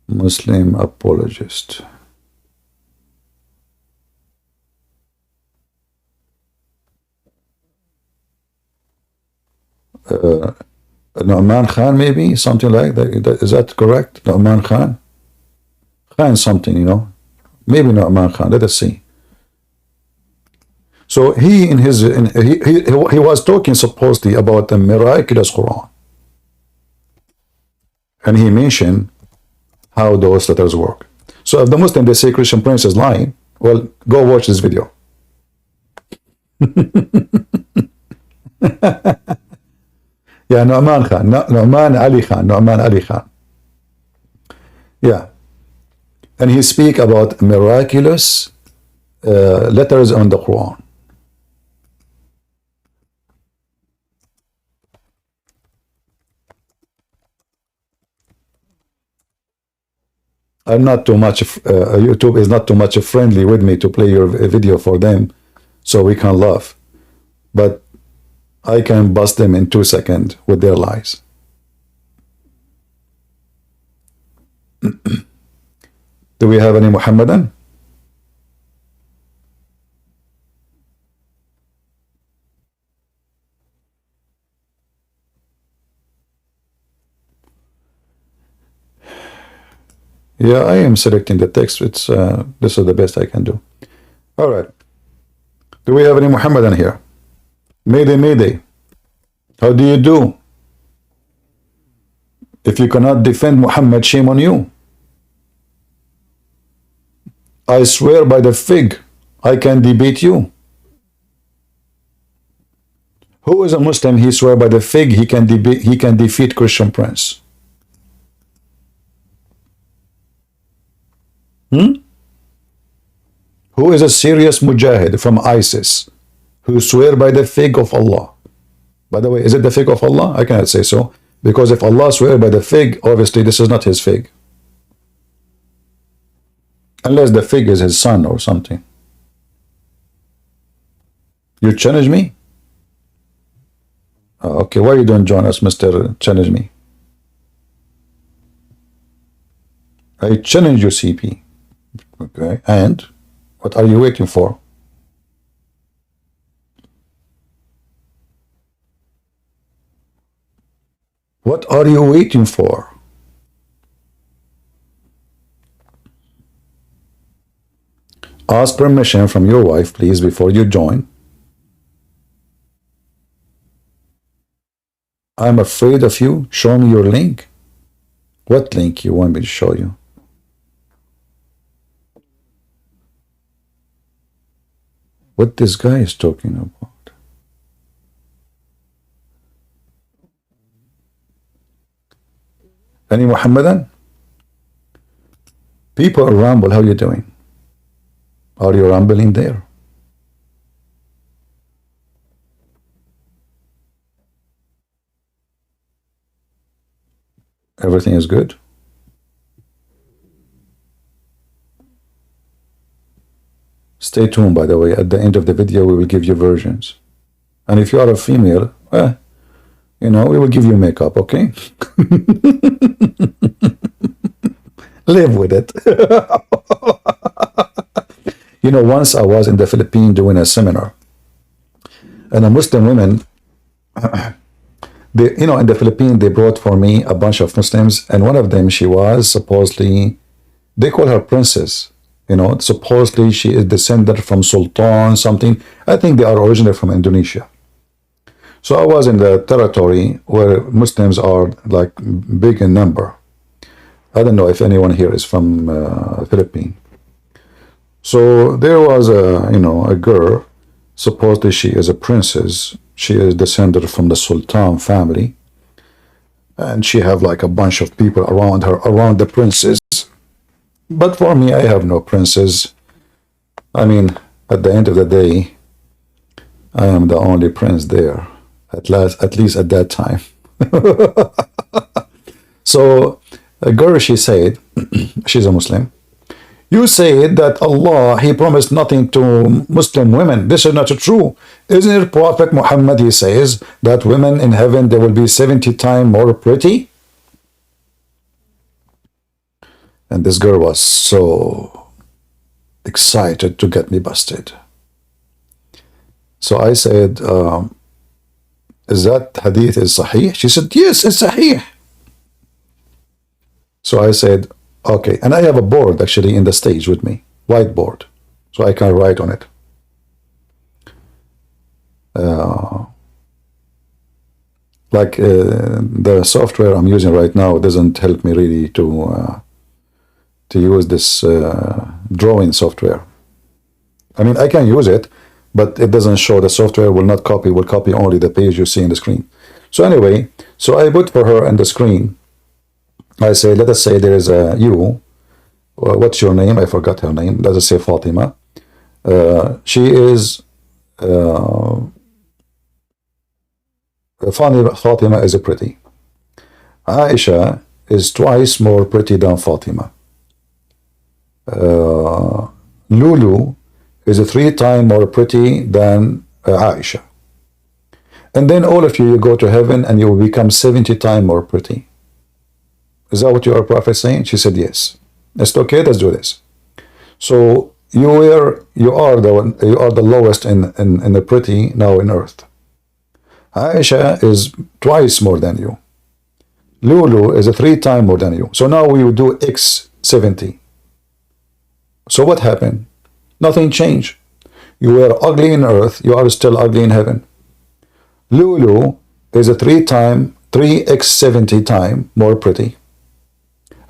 Muslim apologist. Nu'man Khan, maybe, something like that. Is that correct? Nu'man Khan? Khan something, you know. Maybe Nu'man Khan. Let us see. So he in his he was talking supposedly about the miraculous Quran, and he mentioned how those letters work. So if the Muslim, they say Christian Prince is lying, well, go watch this video. Yeah, Nu'man Khan. Nu'man Ali Khan. Nu'man Ali Khan. Yeah. And he speak about miraculous letters on the Quran. I'm not too much, YouTube is not too much friendly with me to play your video for them so we can laugh. But I can bust them in 2 seconds with their lies. Do we have any Muhammadan? Yeah, I am selecting the text. It's this is the best I can do. All right. Do we have any Muhammadan here? Mayday, Mayday. How do you do? If you cannot defend Muhammad, shame on you. I swear by the fig, I can debate you. Who is a Muslim? He swear by the fig, he can defeat Christian Prince. Who is a serious mujahid from ISIS who swear by the fig of Allah? By the way, is it the fig of Allah? I cannot say so, because if Allah swear by the fig, obviously this is not his fig. Unless the fig is his son or something. You challenge me? Okay, why you don't join us, Mr. Challenge Me? I challenge you, CP. Okay, and what are you waiting for? What are you waiting for? Ask permission from your wife, please, before you join. I'm afraid of you. Show me your link. What link you want me to show you? What this guy is talking about? Any Muhammadan? People ramble, how are you doing? Are you rambling there? Everything is good? Stay tuned, by the way. At the end of the video, we will give you versions. And if you are a female, you know, we will give you makeup, okay? Live with it. You know, once I was in the Philippines doing a seminar, and a Muslim woman, you know, in the Philippines, they brought for me a bunch of Muslims, and one of them, she was supposedly, they call her princess. You know, supposedly she is descended from Sultan, something. I think they are originally from Indonesia. So I was in the territory where Muslims are like big in number. I don't know if anyone here is from Philippines. So there was a, you know, a girl, supposedly she is a princess. She is descended from the Sultan family. And she have like a bunch of people around her, around the princess. But for me, I have no princes. I mean, at the end of the day, I am the only prince there, at least at that time. So a girl, she said, she's a Muslim, you said that Allah, he promised nothing to Muslim women. This is not true. Isn't it Prophet Muhammad, he says that women in heaven, they will be 70 times more pretty? And this girl was so excited to get me busted. So I said, is that hadith is sahih? She said, yes, it's sahih. So I said, okay. And I have a board actually in the stage with me, whiteboard, so I can write on it. The software I'm using right now doesn't help me really to use this drawing software. I mean, I can use it, but it doesn't show. The software will not copy, will copy only the page you see in the screen. So anyway, so I put for her on the screen. I say, let us say there is a you. What's your name? I forgot her name. Let us say Fatima. She is Fatima is a pretty. Aisha is twice more pretty than Fatima. Lulu is a 3 times more pretty than Aisha. And then all of you go to heaven and you will become 70 times more pretty. Is that what your prophet saying? She said yes. That's okay. Let's do this. So you are the lowest in the pretty now in earth. Aisha is twice more than you. Lulu is a 3 times more than you. So now we will do x 70. So what happened? Nothing changed. You were ugly in earth. You are still ugly in heaven. Lulu is a 3x 70 times more pretty.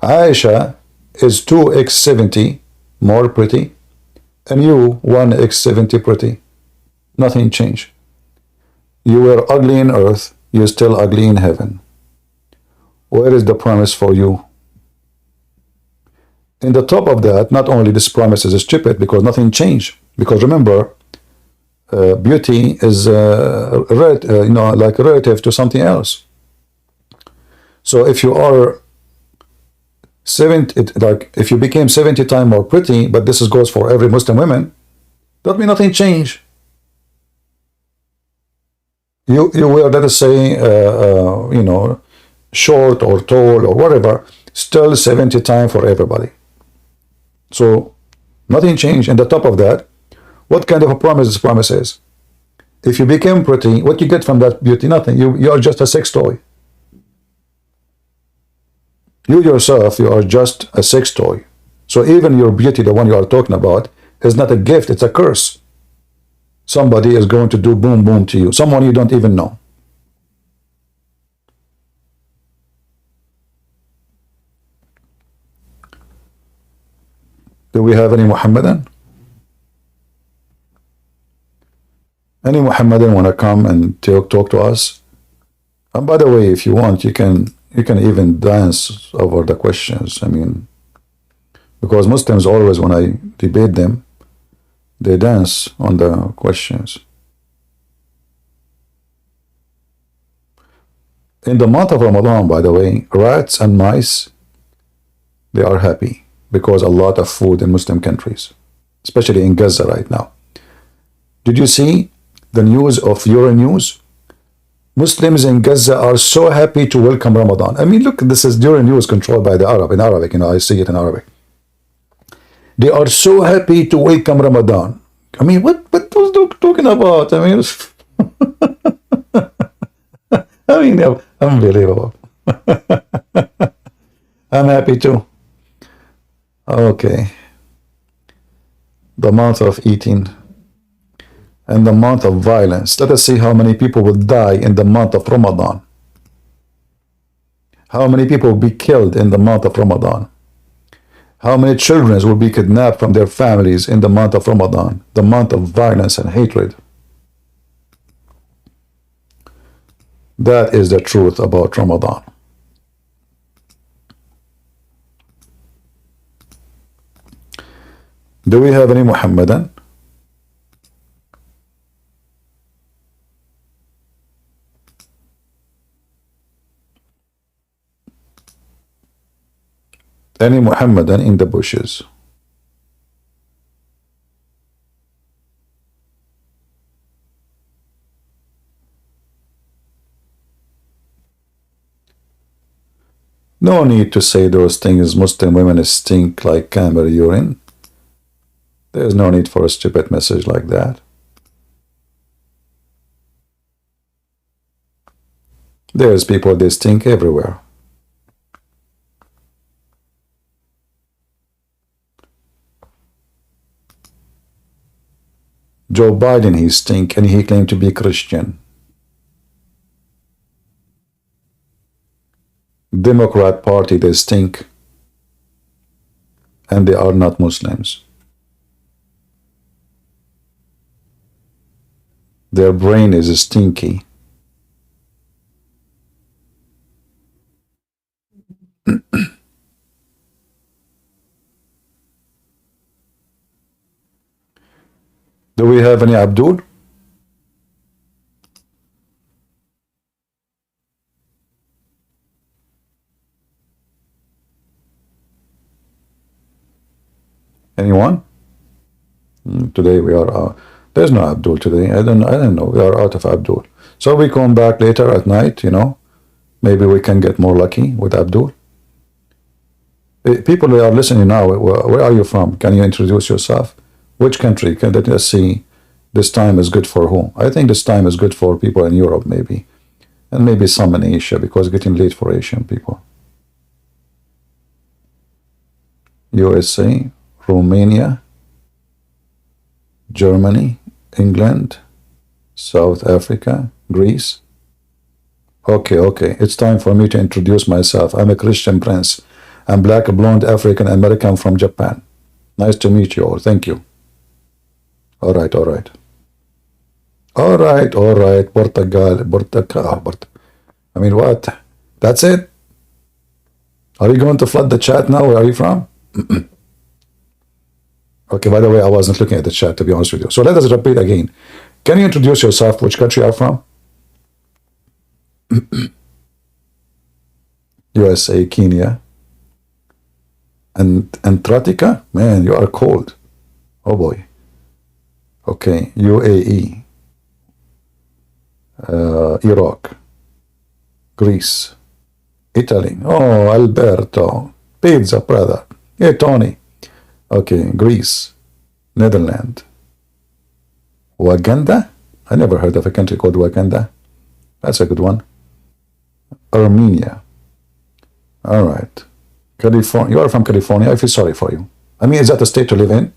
Aisha is 2x 70 more pretty. And you 1x 70 pretty. Nothing changed. You were ugly in earth. You're still ugly in heaven. Where is the promise for you? In the top of that, not only this promise is stupid because nothing changed. Because remember, beauty is like relative to something else. So if you are 70, like if you became 70 times more pretty, but this goes for every Muslim woman, that means nothing changed. You were, let us say, short or tall or whatever, still 70 times for everybody. So nothing changed. And the top of that, what kind of a promise this promise is? If you became pretty, what you get from that beauty? Nothing. You are just a sex toy. You yourself, you are just a sex toy. So even your beauty, the one you are talking about, is not a gift, it's a curse. Somebody is going to do boom boom to you. Someone you don't even know. Do we have any Muhammadan? Any Muhammadan want to come and talk to us? And by the way, if you want, you can even dance over the questions. I mean, because Muslims always, when I debate them, they dance on the questions. In the month of Ramadan, by the way, rats and mice, they are happy because a lot of food in Muslim countries, especially in Gaza right now. Did you see the news of Euronews? Muslims in Gaza are so happy to welcome Ramadan. I mean, look, this is Euronews controlled by the Arab, in Arabic, I see it in Arabic. They are so happy to welcome Ramadan. I mean, what was they talking about? I mean, unbelievable. I'm happy too. Okay. The month of eating and the month of violence. Let us see how many people will die in the month of Ramadan. How many people will be killed in the month of Ramadan. How many children will be kidnapped from their families in the month of Ramadan, the month of violence and hatred. That is the truth about Ramadan. Do we have any Muhammadan? Any Muhammadan in the bushes? No need to say those things. Muslim women stink like camel urine. There's no need for a stupid message like that. There's people, they stink everywhere. Joe Biden, he stink, and he claimed to be Christian. Democrat Party, they stink, and they are not Muslims. Their brain is stinky. Do we have any Abdul? Anyone? Today we are out. There's no Abdul today. I don't know. We are out of Abdul. So we come back later at night, you know. Maybe we can get more lucky with Abdul. People who are listening now, where are you from? Can you introduce yourself? Which country? Let us see. This time is good for who? I think this time is good for people in Europe, maybe. And maybe some in Asia, because it's getting late for Asian people. USA, Romania, Germany, England, South Africa, Greece. Okay. It's time for me to introduce myself. I'm a Christian prince. I'm black, blonde, African American from Japan. Nice to meet you all. Thank you. All right. Portugal. I mean, what? That's it? Are you going to flood the chat now? Where are you from? Okay, by the way, I wasn't looking at the chat, to be honest with you. So let us repeat again. Can you introduce yourself, which country you are from? USA, Kenya. And Antarctica? Man, you are cold. Oh boy. Okay, UAE. Iraq. Greece. Italy. Oh, Alberto. Pizza, brother. Hey, Tony. Okay, Greece. Netherlands. Uganda? I never heard of a country called Uganda. That's a good one. Armenia. All right. California. You are from California. I feel sorry for you. I mean, is that a state to live in?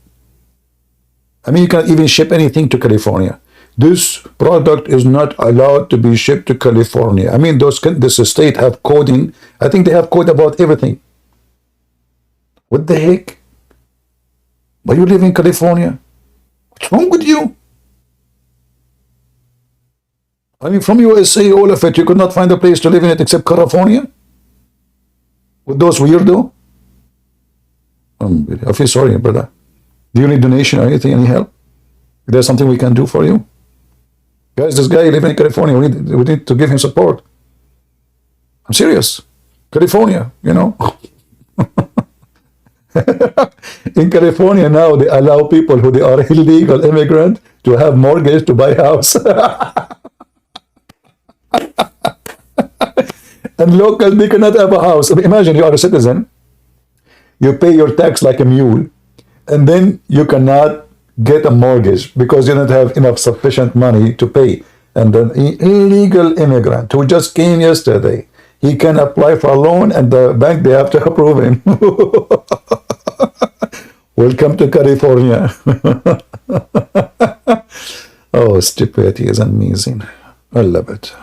I mean, you can't even ship anything to California. This product is not allowed to be shipped to California. I mean, this state have coding. I think they have code about everything. What the heck? But you live in California? What's wrong with you? I mean, from USA, all of it, you could not find a place to live in it except California? With those weirdo? I feel sorry, brother. Do you need donation or anything, any help? Is there something we can do for you? Guys, this guy living in California, we need to give him support. I'm serious. California, you know. In California now, they allow people who they are illegal immigrant to have mortgage to buy house. And locals, they cannot have a house. Imagine you are a citizen, you pay your tax like a mule, and then you cannot get a mortgage because you don't have enough sufficient money to pay. And an illegal immigrant who just came yesterday, he can apply for a loan and the bank, they have to approve him. Welcome to California. Oh, stupidity is amazing. I love it.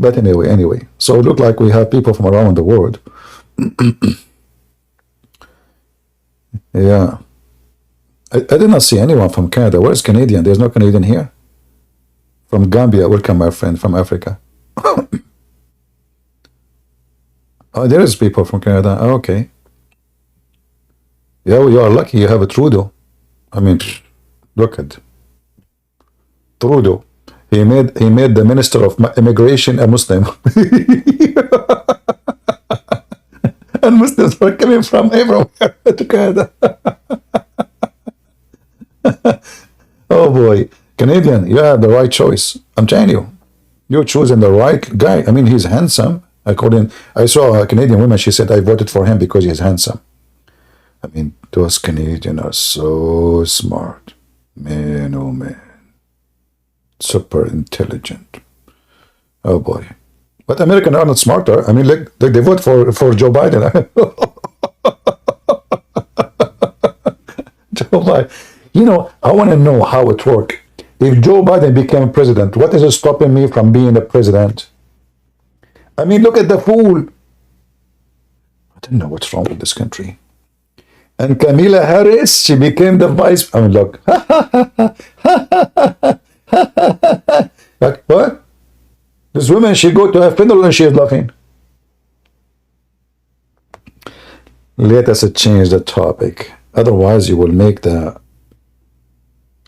But anyway, so it looked like we have people from around the world. Yeah. I did not see anyone from Canada. Where's Canadian? There's no Canadian here. From Gambia. Welcome, my friend, from Africa. Oh, there is people from Canada. Oh, okay. Yeah, well, you are lucky you have a Trudeau. I mean, look at Trudeau. He made the Minister of Immigration a Muslim. And Muslims are coming from everywhere to Canada. Oh boy. Canadian, you have the right choice. I'm telling you. You're choosing the right guy. I mean, he's handsome. I saw a Canadian woman, she said, I voted for him because he's handsome. I mean, those Canadians are so smart. Man, oh man. Super intelligent. Oh boy. But Americans are not smarter. I mean, like they vote for Joe Biden. Joe Biden. You know, I want to know how it works. If Joe Biden became president, what is stopping me from being a president? I mean, look at the fool. I don't know what's wrong with this country. And Kamala Harris, she became the vice. I mean, look. Like, what? This woman, she go to her funeral and she is laughing. Let us change the topic. Otherwise, you will make the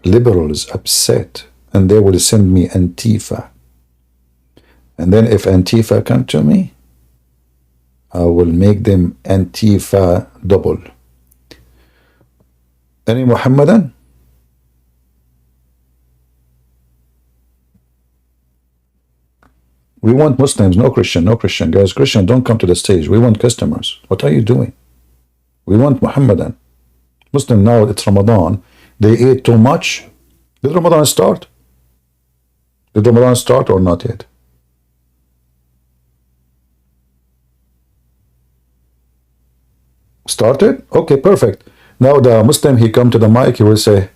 liberals upset, and they will send me Antifa. And then if Antifa come to me, I will make them Antifa double. Any Muhammadan? We want Muslims, no Christian, no Christian. Guys, Christian, don't come to the stage. We want customers. What are you doing? We want Muhammadan. Muslim, now it's Ramadan. They ate too much. Did Ramadan start? Did Ramadan start or not yet? Started? Okay, perfect. Now the Muslim, he come to the mic, he will say,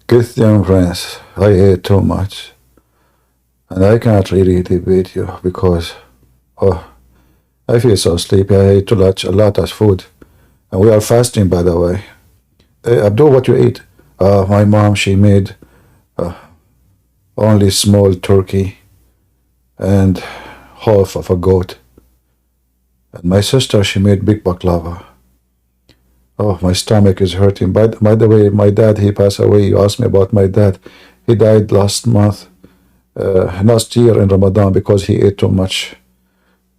Christian friends, I ate too much. And I can't really debate you because, oh, I feel so sleepy. I ate a lot of food. And we are fasting, by the way. Hey, Abdul, what you ate? My mom, she made only small turkey and half of a goat. And my sister, she made big baklava. Oh, my stomach is hurting. By the way, my dad, he passed away. You asked me about my dad. He died last year in Ramadan because he ate too much.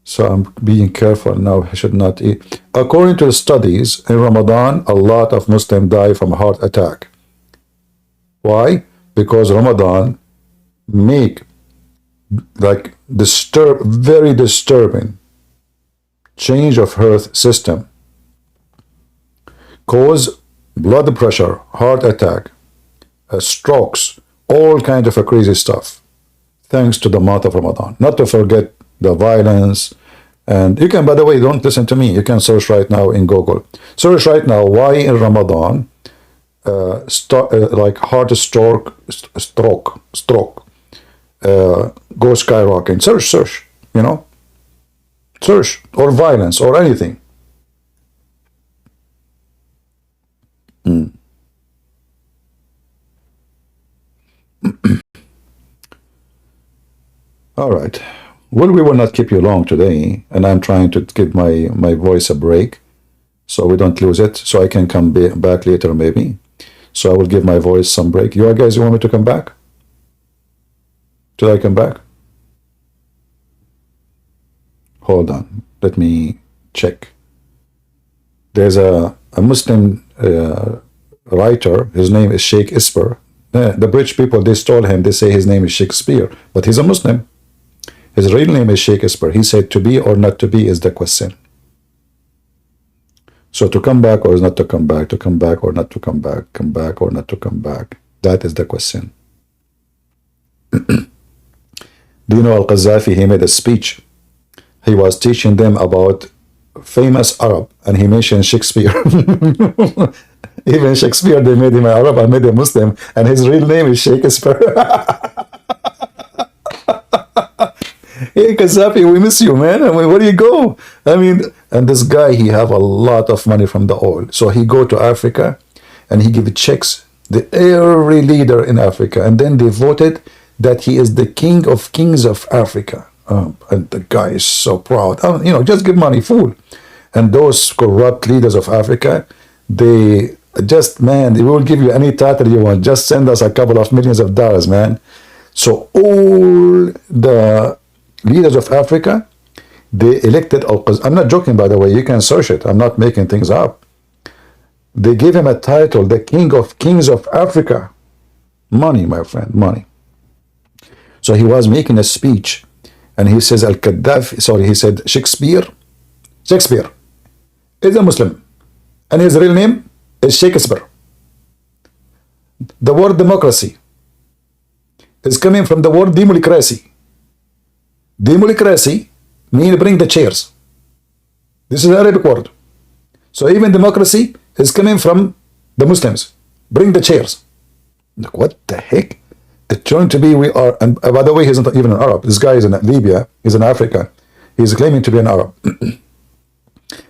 So I'm being careful now. I should not eat. According to the studies, in Ramadan, a lot of Muslims die from a heart attack. Why? Because Ramadan make like very disturbing change of heart system, cause blood pressure, heart attack, strokes, all kind of crazy stuff, thanks to the month of Ramadan. Not to forget the violence. And you can, by the way, don't listen to me. You can search right now in Google. Search right now why in Ramadan like heart stroke go skyrocketing. Search, you know, search, or violence or anything. All right. Well, we will not keep you long today, and I'm trying to give my voice a break so we don't lose it, so I can come back later maybe. So I will give my voice some break. You guys, you want me to come back? Should I come back? Hold on. Let me check. There's a Muslim writer. His name is Sheikh Isper. The British people, they stole him. They say his name is Shakespeare, but he's a Muslim. His real name is Sheikh Isper. He said to be or not to be is the question. So to come back or is not to come back or not to come back or not to come back. That is the question. Do you know Al-Qaddafi, he made a speech. He was teaching them about famous Arab, and he mentioned Shakespeare. Even Shakespeare, they made him an Arab and made him Muslim, and his real name is Shakespeare. Hey, Qaddafi, we miss you, man. I mean, where do you go? I mean, and this guy, he have a lot of money from the oil. So he go to Africa, and he give checks to every leader in Africa, and then they voted that he is the king of kings of Africa. And the guy is so proud. You know, just give money, fool. And those corrupt leaders of Africa, they just, man, they will give you any title you want. Just send us a couple of millions of dollars, man. So all the leaders of Africa, they elected Al-Qaddafi. I'm not joking, by the way. You can search it. I'm not making things up. They gave him a title, the king of kings of Africa. Money, my friend, money. So he was making a speech, and he says he said Shakespeare is a Muslim, and his real name is Shakespeare. The word democracy is coming from the word democracy. Democracy means bring the chairs. This is an Arabic word. So even democracy is coming from the Muslims. Bring the chairs. Like, what the heck? It turned to be we are, and by the way, he's not even an Arab. This guy is in Libya. He's in Africa. He's claiming to be an Arab.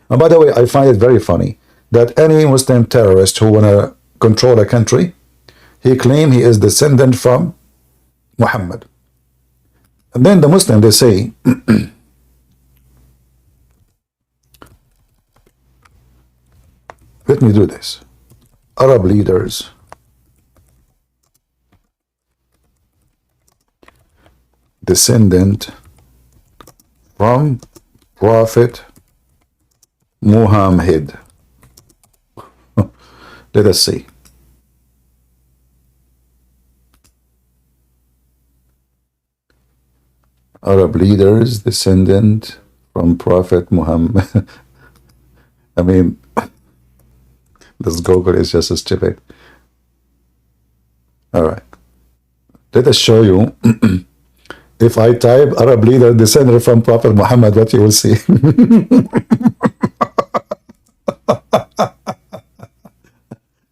And by the way, I find it very funny that any Muslim terrorist who want to control a country, he claim he is descendant from Muhammad. And then the Muslim, they say, let me do this. Arab leaders, descendant from Prophet Muhammad. Let us see. Arab leaders descendant from Prophet Muhammad. I mean, this Google is just stupid. All right. Let us show you. If I type Arab leader descendant from Prophet Muhammad, what you will see.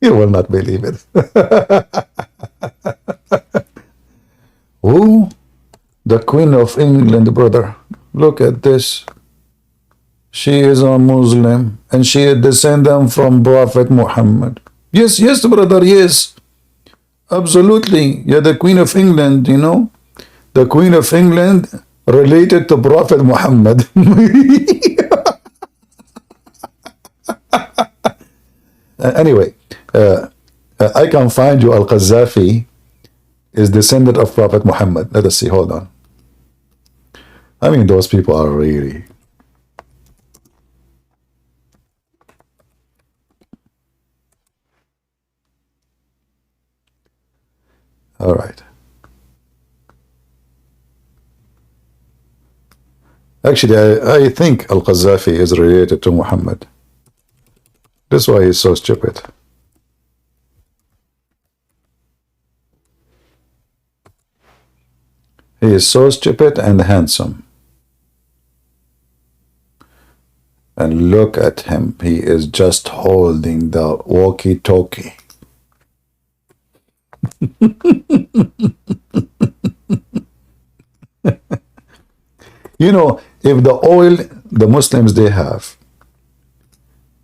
You will not believe it. Who? The Queen of England, brother. Look at this. She is a Muslim and she is descendant from Prophet Muhammad. Yes, yes, brother, yes. Absolutely. Yeah, the Queen of England, you know. The Queen of England related to Prophet Muhammad. Anyway, I can find you Al-Qaddafi is descendant of Prophet Muhammad. Let us see, hold on. I mean, those people are really... All right. Actually, I think Al-Qaddafi is related to Muhammad. That's why he's so stupid. He is so stupid and handsome. And look at him. He is just holding the walkie-talkie. You know, if the oil the Muslims they have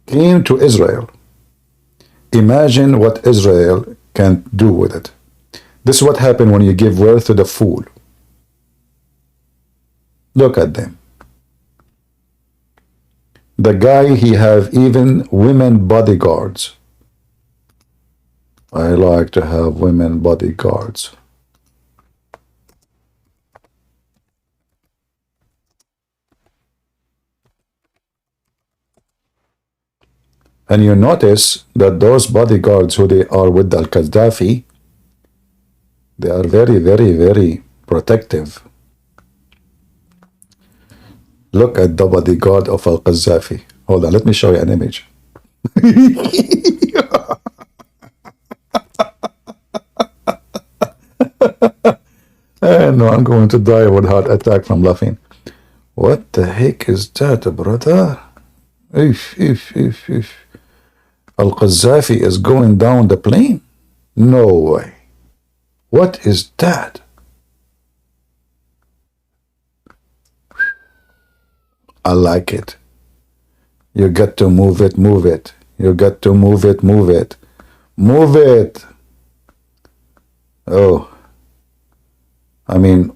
came to Israel, imagine what Israel can do with it. This is what happened when you give birth to the fool. Look at them. The guy, he have even women bodyguards. I like to have women bodyguards. And you notice that those bodyguards who they are with Al-Qaddafi, they are very, very, very protective. Look at the bodyguard of Al-Qaddafi. Hold on, let me show you an image. No, I'm going to die with heart attack from laughing. What the heck is that, brother? If Al-Qaddafi is going down the plane? No way. What is that? I like it. You got to move it, move it. You got to move it, move it. Move it. Oh. I mean,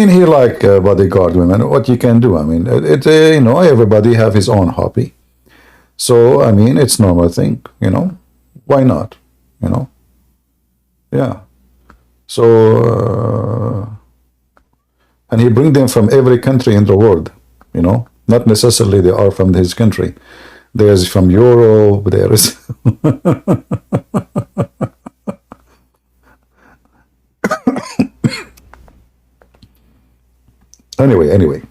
he like bodyguard women. What you can do? I mean, you know, everybody have his own hobby. So, I mean, it's normal thing, you know. Why not? You know? Yeah. So, and he bring them from every country in the world, you know. Not necessarily they are from his country. There's from Europe, there is... Anyway.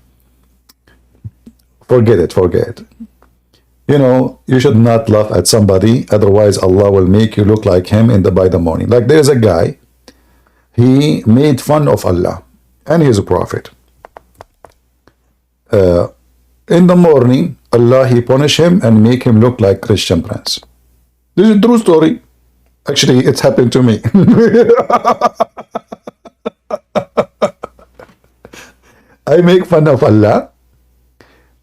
Forget it. You know, you should not laugh at somebody, otherwise Allah will make you look like him by the morning. Like there's a guy, he made fun of Allah, and he's a prophet. In the morning, Allah, he punish him and make him look like Christian prince. This is a true story. Actually, it's happened to me. I make fun of Allah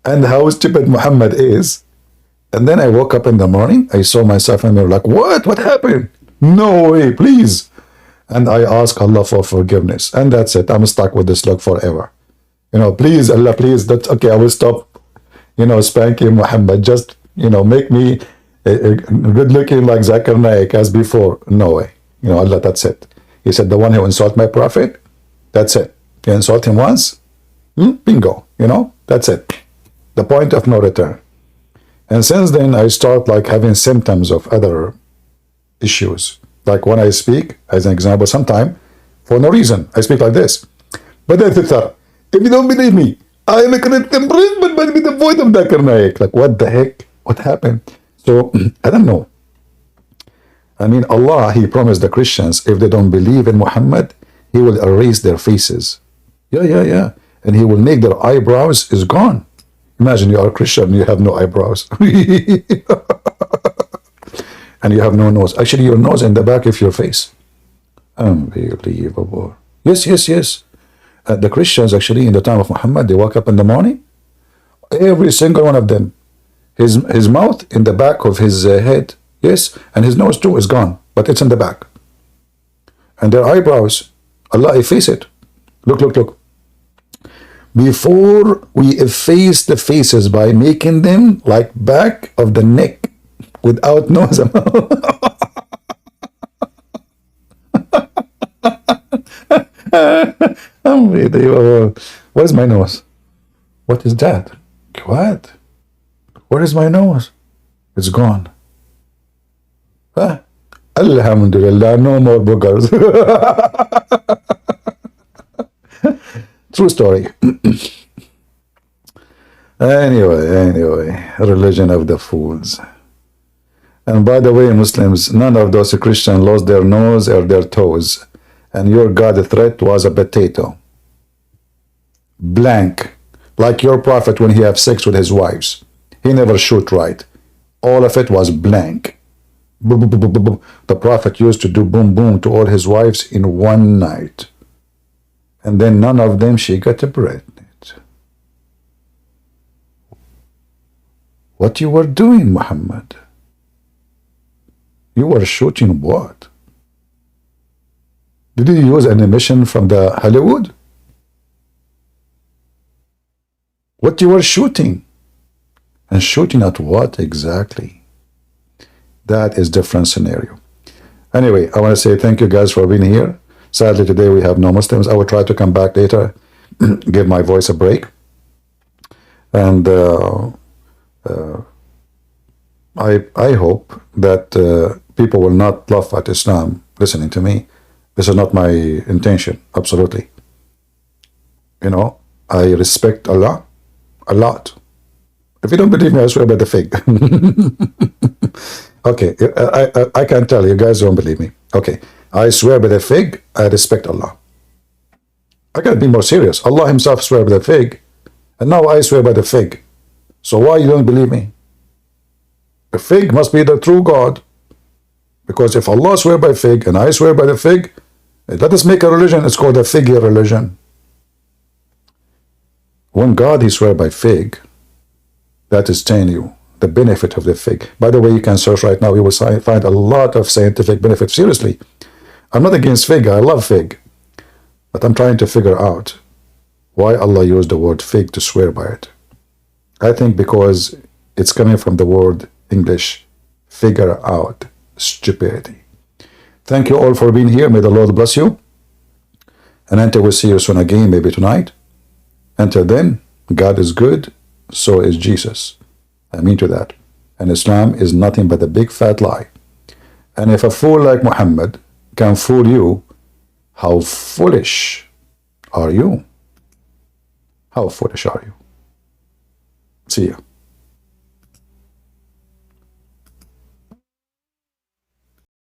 and how stupid Muhammad is. And then I woke up in the morning, I saw myself and they were like, what? What happened? No way, please. And I ask Allah for forgiveness. And that's it. I'm stuck with this look forever. You know, please, Allah, please. That's okay. I will stop, you know, spanking Muhammad. Just, you know, make me Good looking like Zakir Naik as before. No way. You know, Allah, that's it. He said, the one who insult my prophet, that's it. You insult him once, bingo. You know, that's it. The point of no return. And since then, I start like having symptoms of other issues. Like when I speak, as an example, sometime, for no reason, I speak like this. But then, if you don't believe me, I am a Christian but with the voice of Zakir Naik. Like, what the heck? What happened? So, I don't know. I mean, Allah, He promised the Christians, if they don't believe in Muhammad, He will erase their faces. Yeah. And He will make their eyebrows is gone. Imagine you are a Christian and you have no eyebrows. And you have no nose. Actually, your nose in the back of your face. Unbelievable. Yes. The Christians, actually, in the time of Muhammad, they woke up in the morning. Every single one of them. His mouth in the back of his head. Yes. And his nose too is gone. But it's in the back. And their eyebrows, Allah efface it. Look. Before we efface the faces by making them like back of the neck without nose. Unbelievable. What is my nose? What is that? What? Where is my nose? It's gone. Huh? Alhamdulillah, no more boogers. True story. Anyway, religion of the fools. And by the way, Muslims, none of those Christians lost their nose or their toes. And your God threat was a potato. Blank. Like your prophet when he have sex with his wives. He never shoot right. All of it was blank. Boom, boom, boom, boom, boom. The prophet used to do boom, boom to all his wives in one night. And then none of them she got pregnant. What you were doing, Muhammad? You were shooting what? Did you use an emission from the Hollywood? What you were shooting? And shooting at what exactly? That is different scenario. Anyway, I want to say thank you guys for being here. Sadly, today we have no Muslims. I will try to come back later, give my voice a break. And I hope that people will not laugh at Islam listening to me. This is not my intention, absolutely. You know, I respect Allah a lot. If you don't believe me, I swear by the fig. Okay, I can tell you guys don't believe me. Okay, I swear by the fig, I respect Allah. I gotta be more serious. Allah himself swear by the fig, and now I swear by the fig. So why you don't believe me? The fig must be the true God. Because if Allah swear by fig, and I swear by the fig, let us make a religion, it's called a figgy religion. When God, he swear by fig, that is telling you the benefit of the fig. By the way, you can search right now. You will find a lot of scientific benefits. Seriously, I'm not against fig. I love fig. But I'm trying to figure out why Allah used the word fig to swear by it. I think because it's coming from the word English, figure out, stupidity. Thank you all for being here. May the Lord bless you. And until we see you soon again, maybe tonight. Until then, God is good. So is Jesus. I mean to that. And Islam is nothing but a big fat lie. And if a fool like Muhammad can fool you, how foolish are you? How foolish are you? See ya.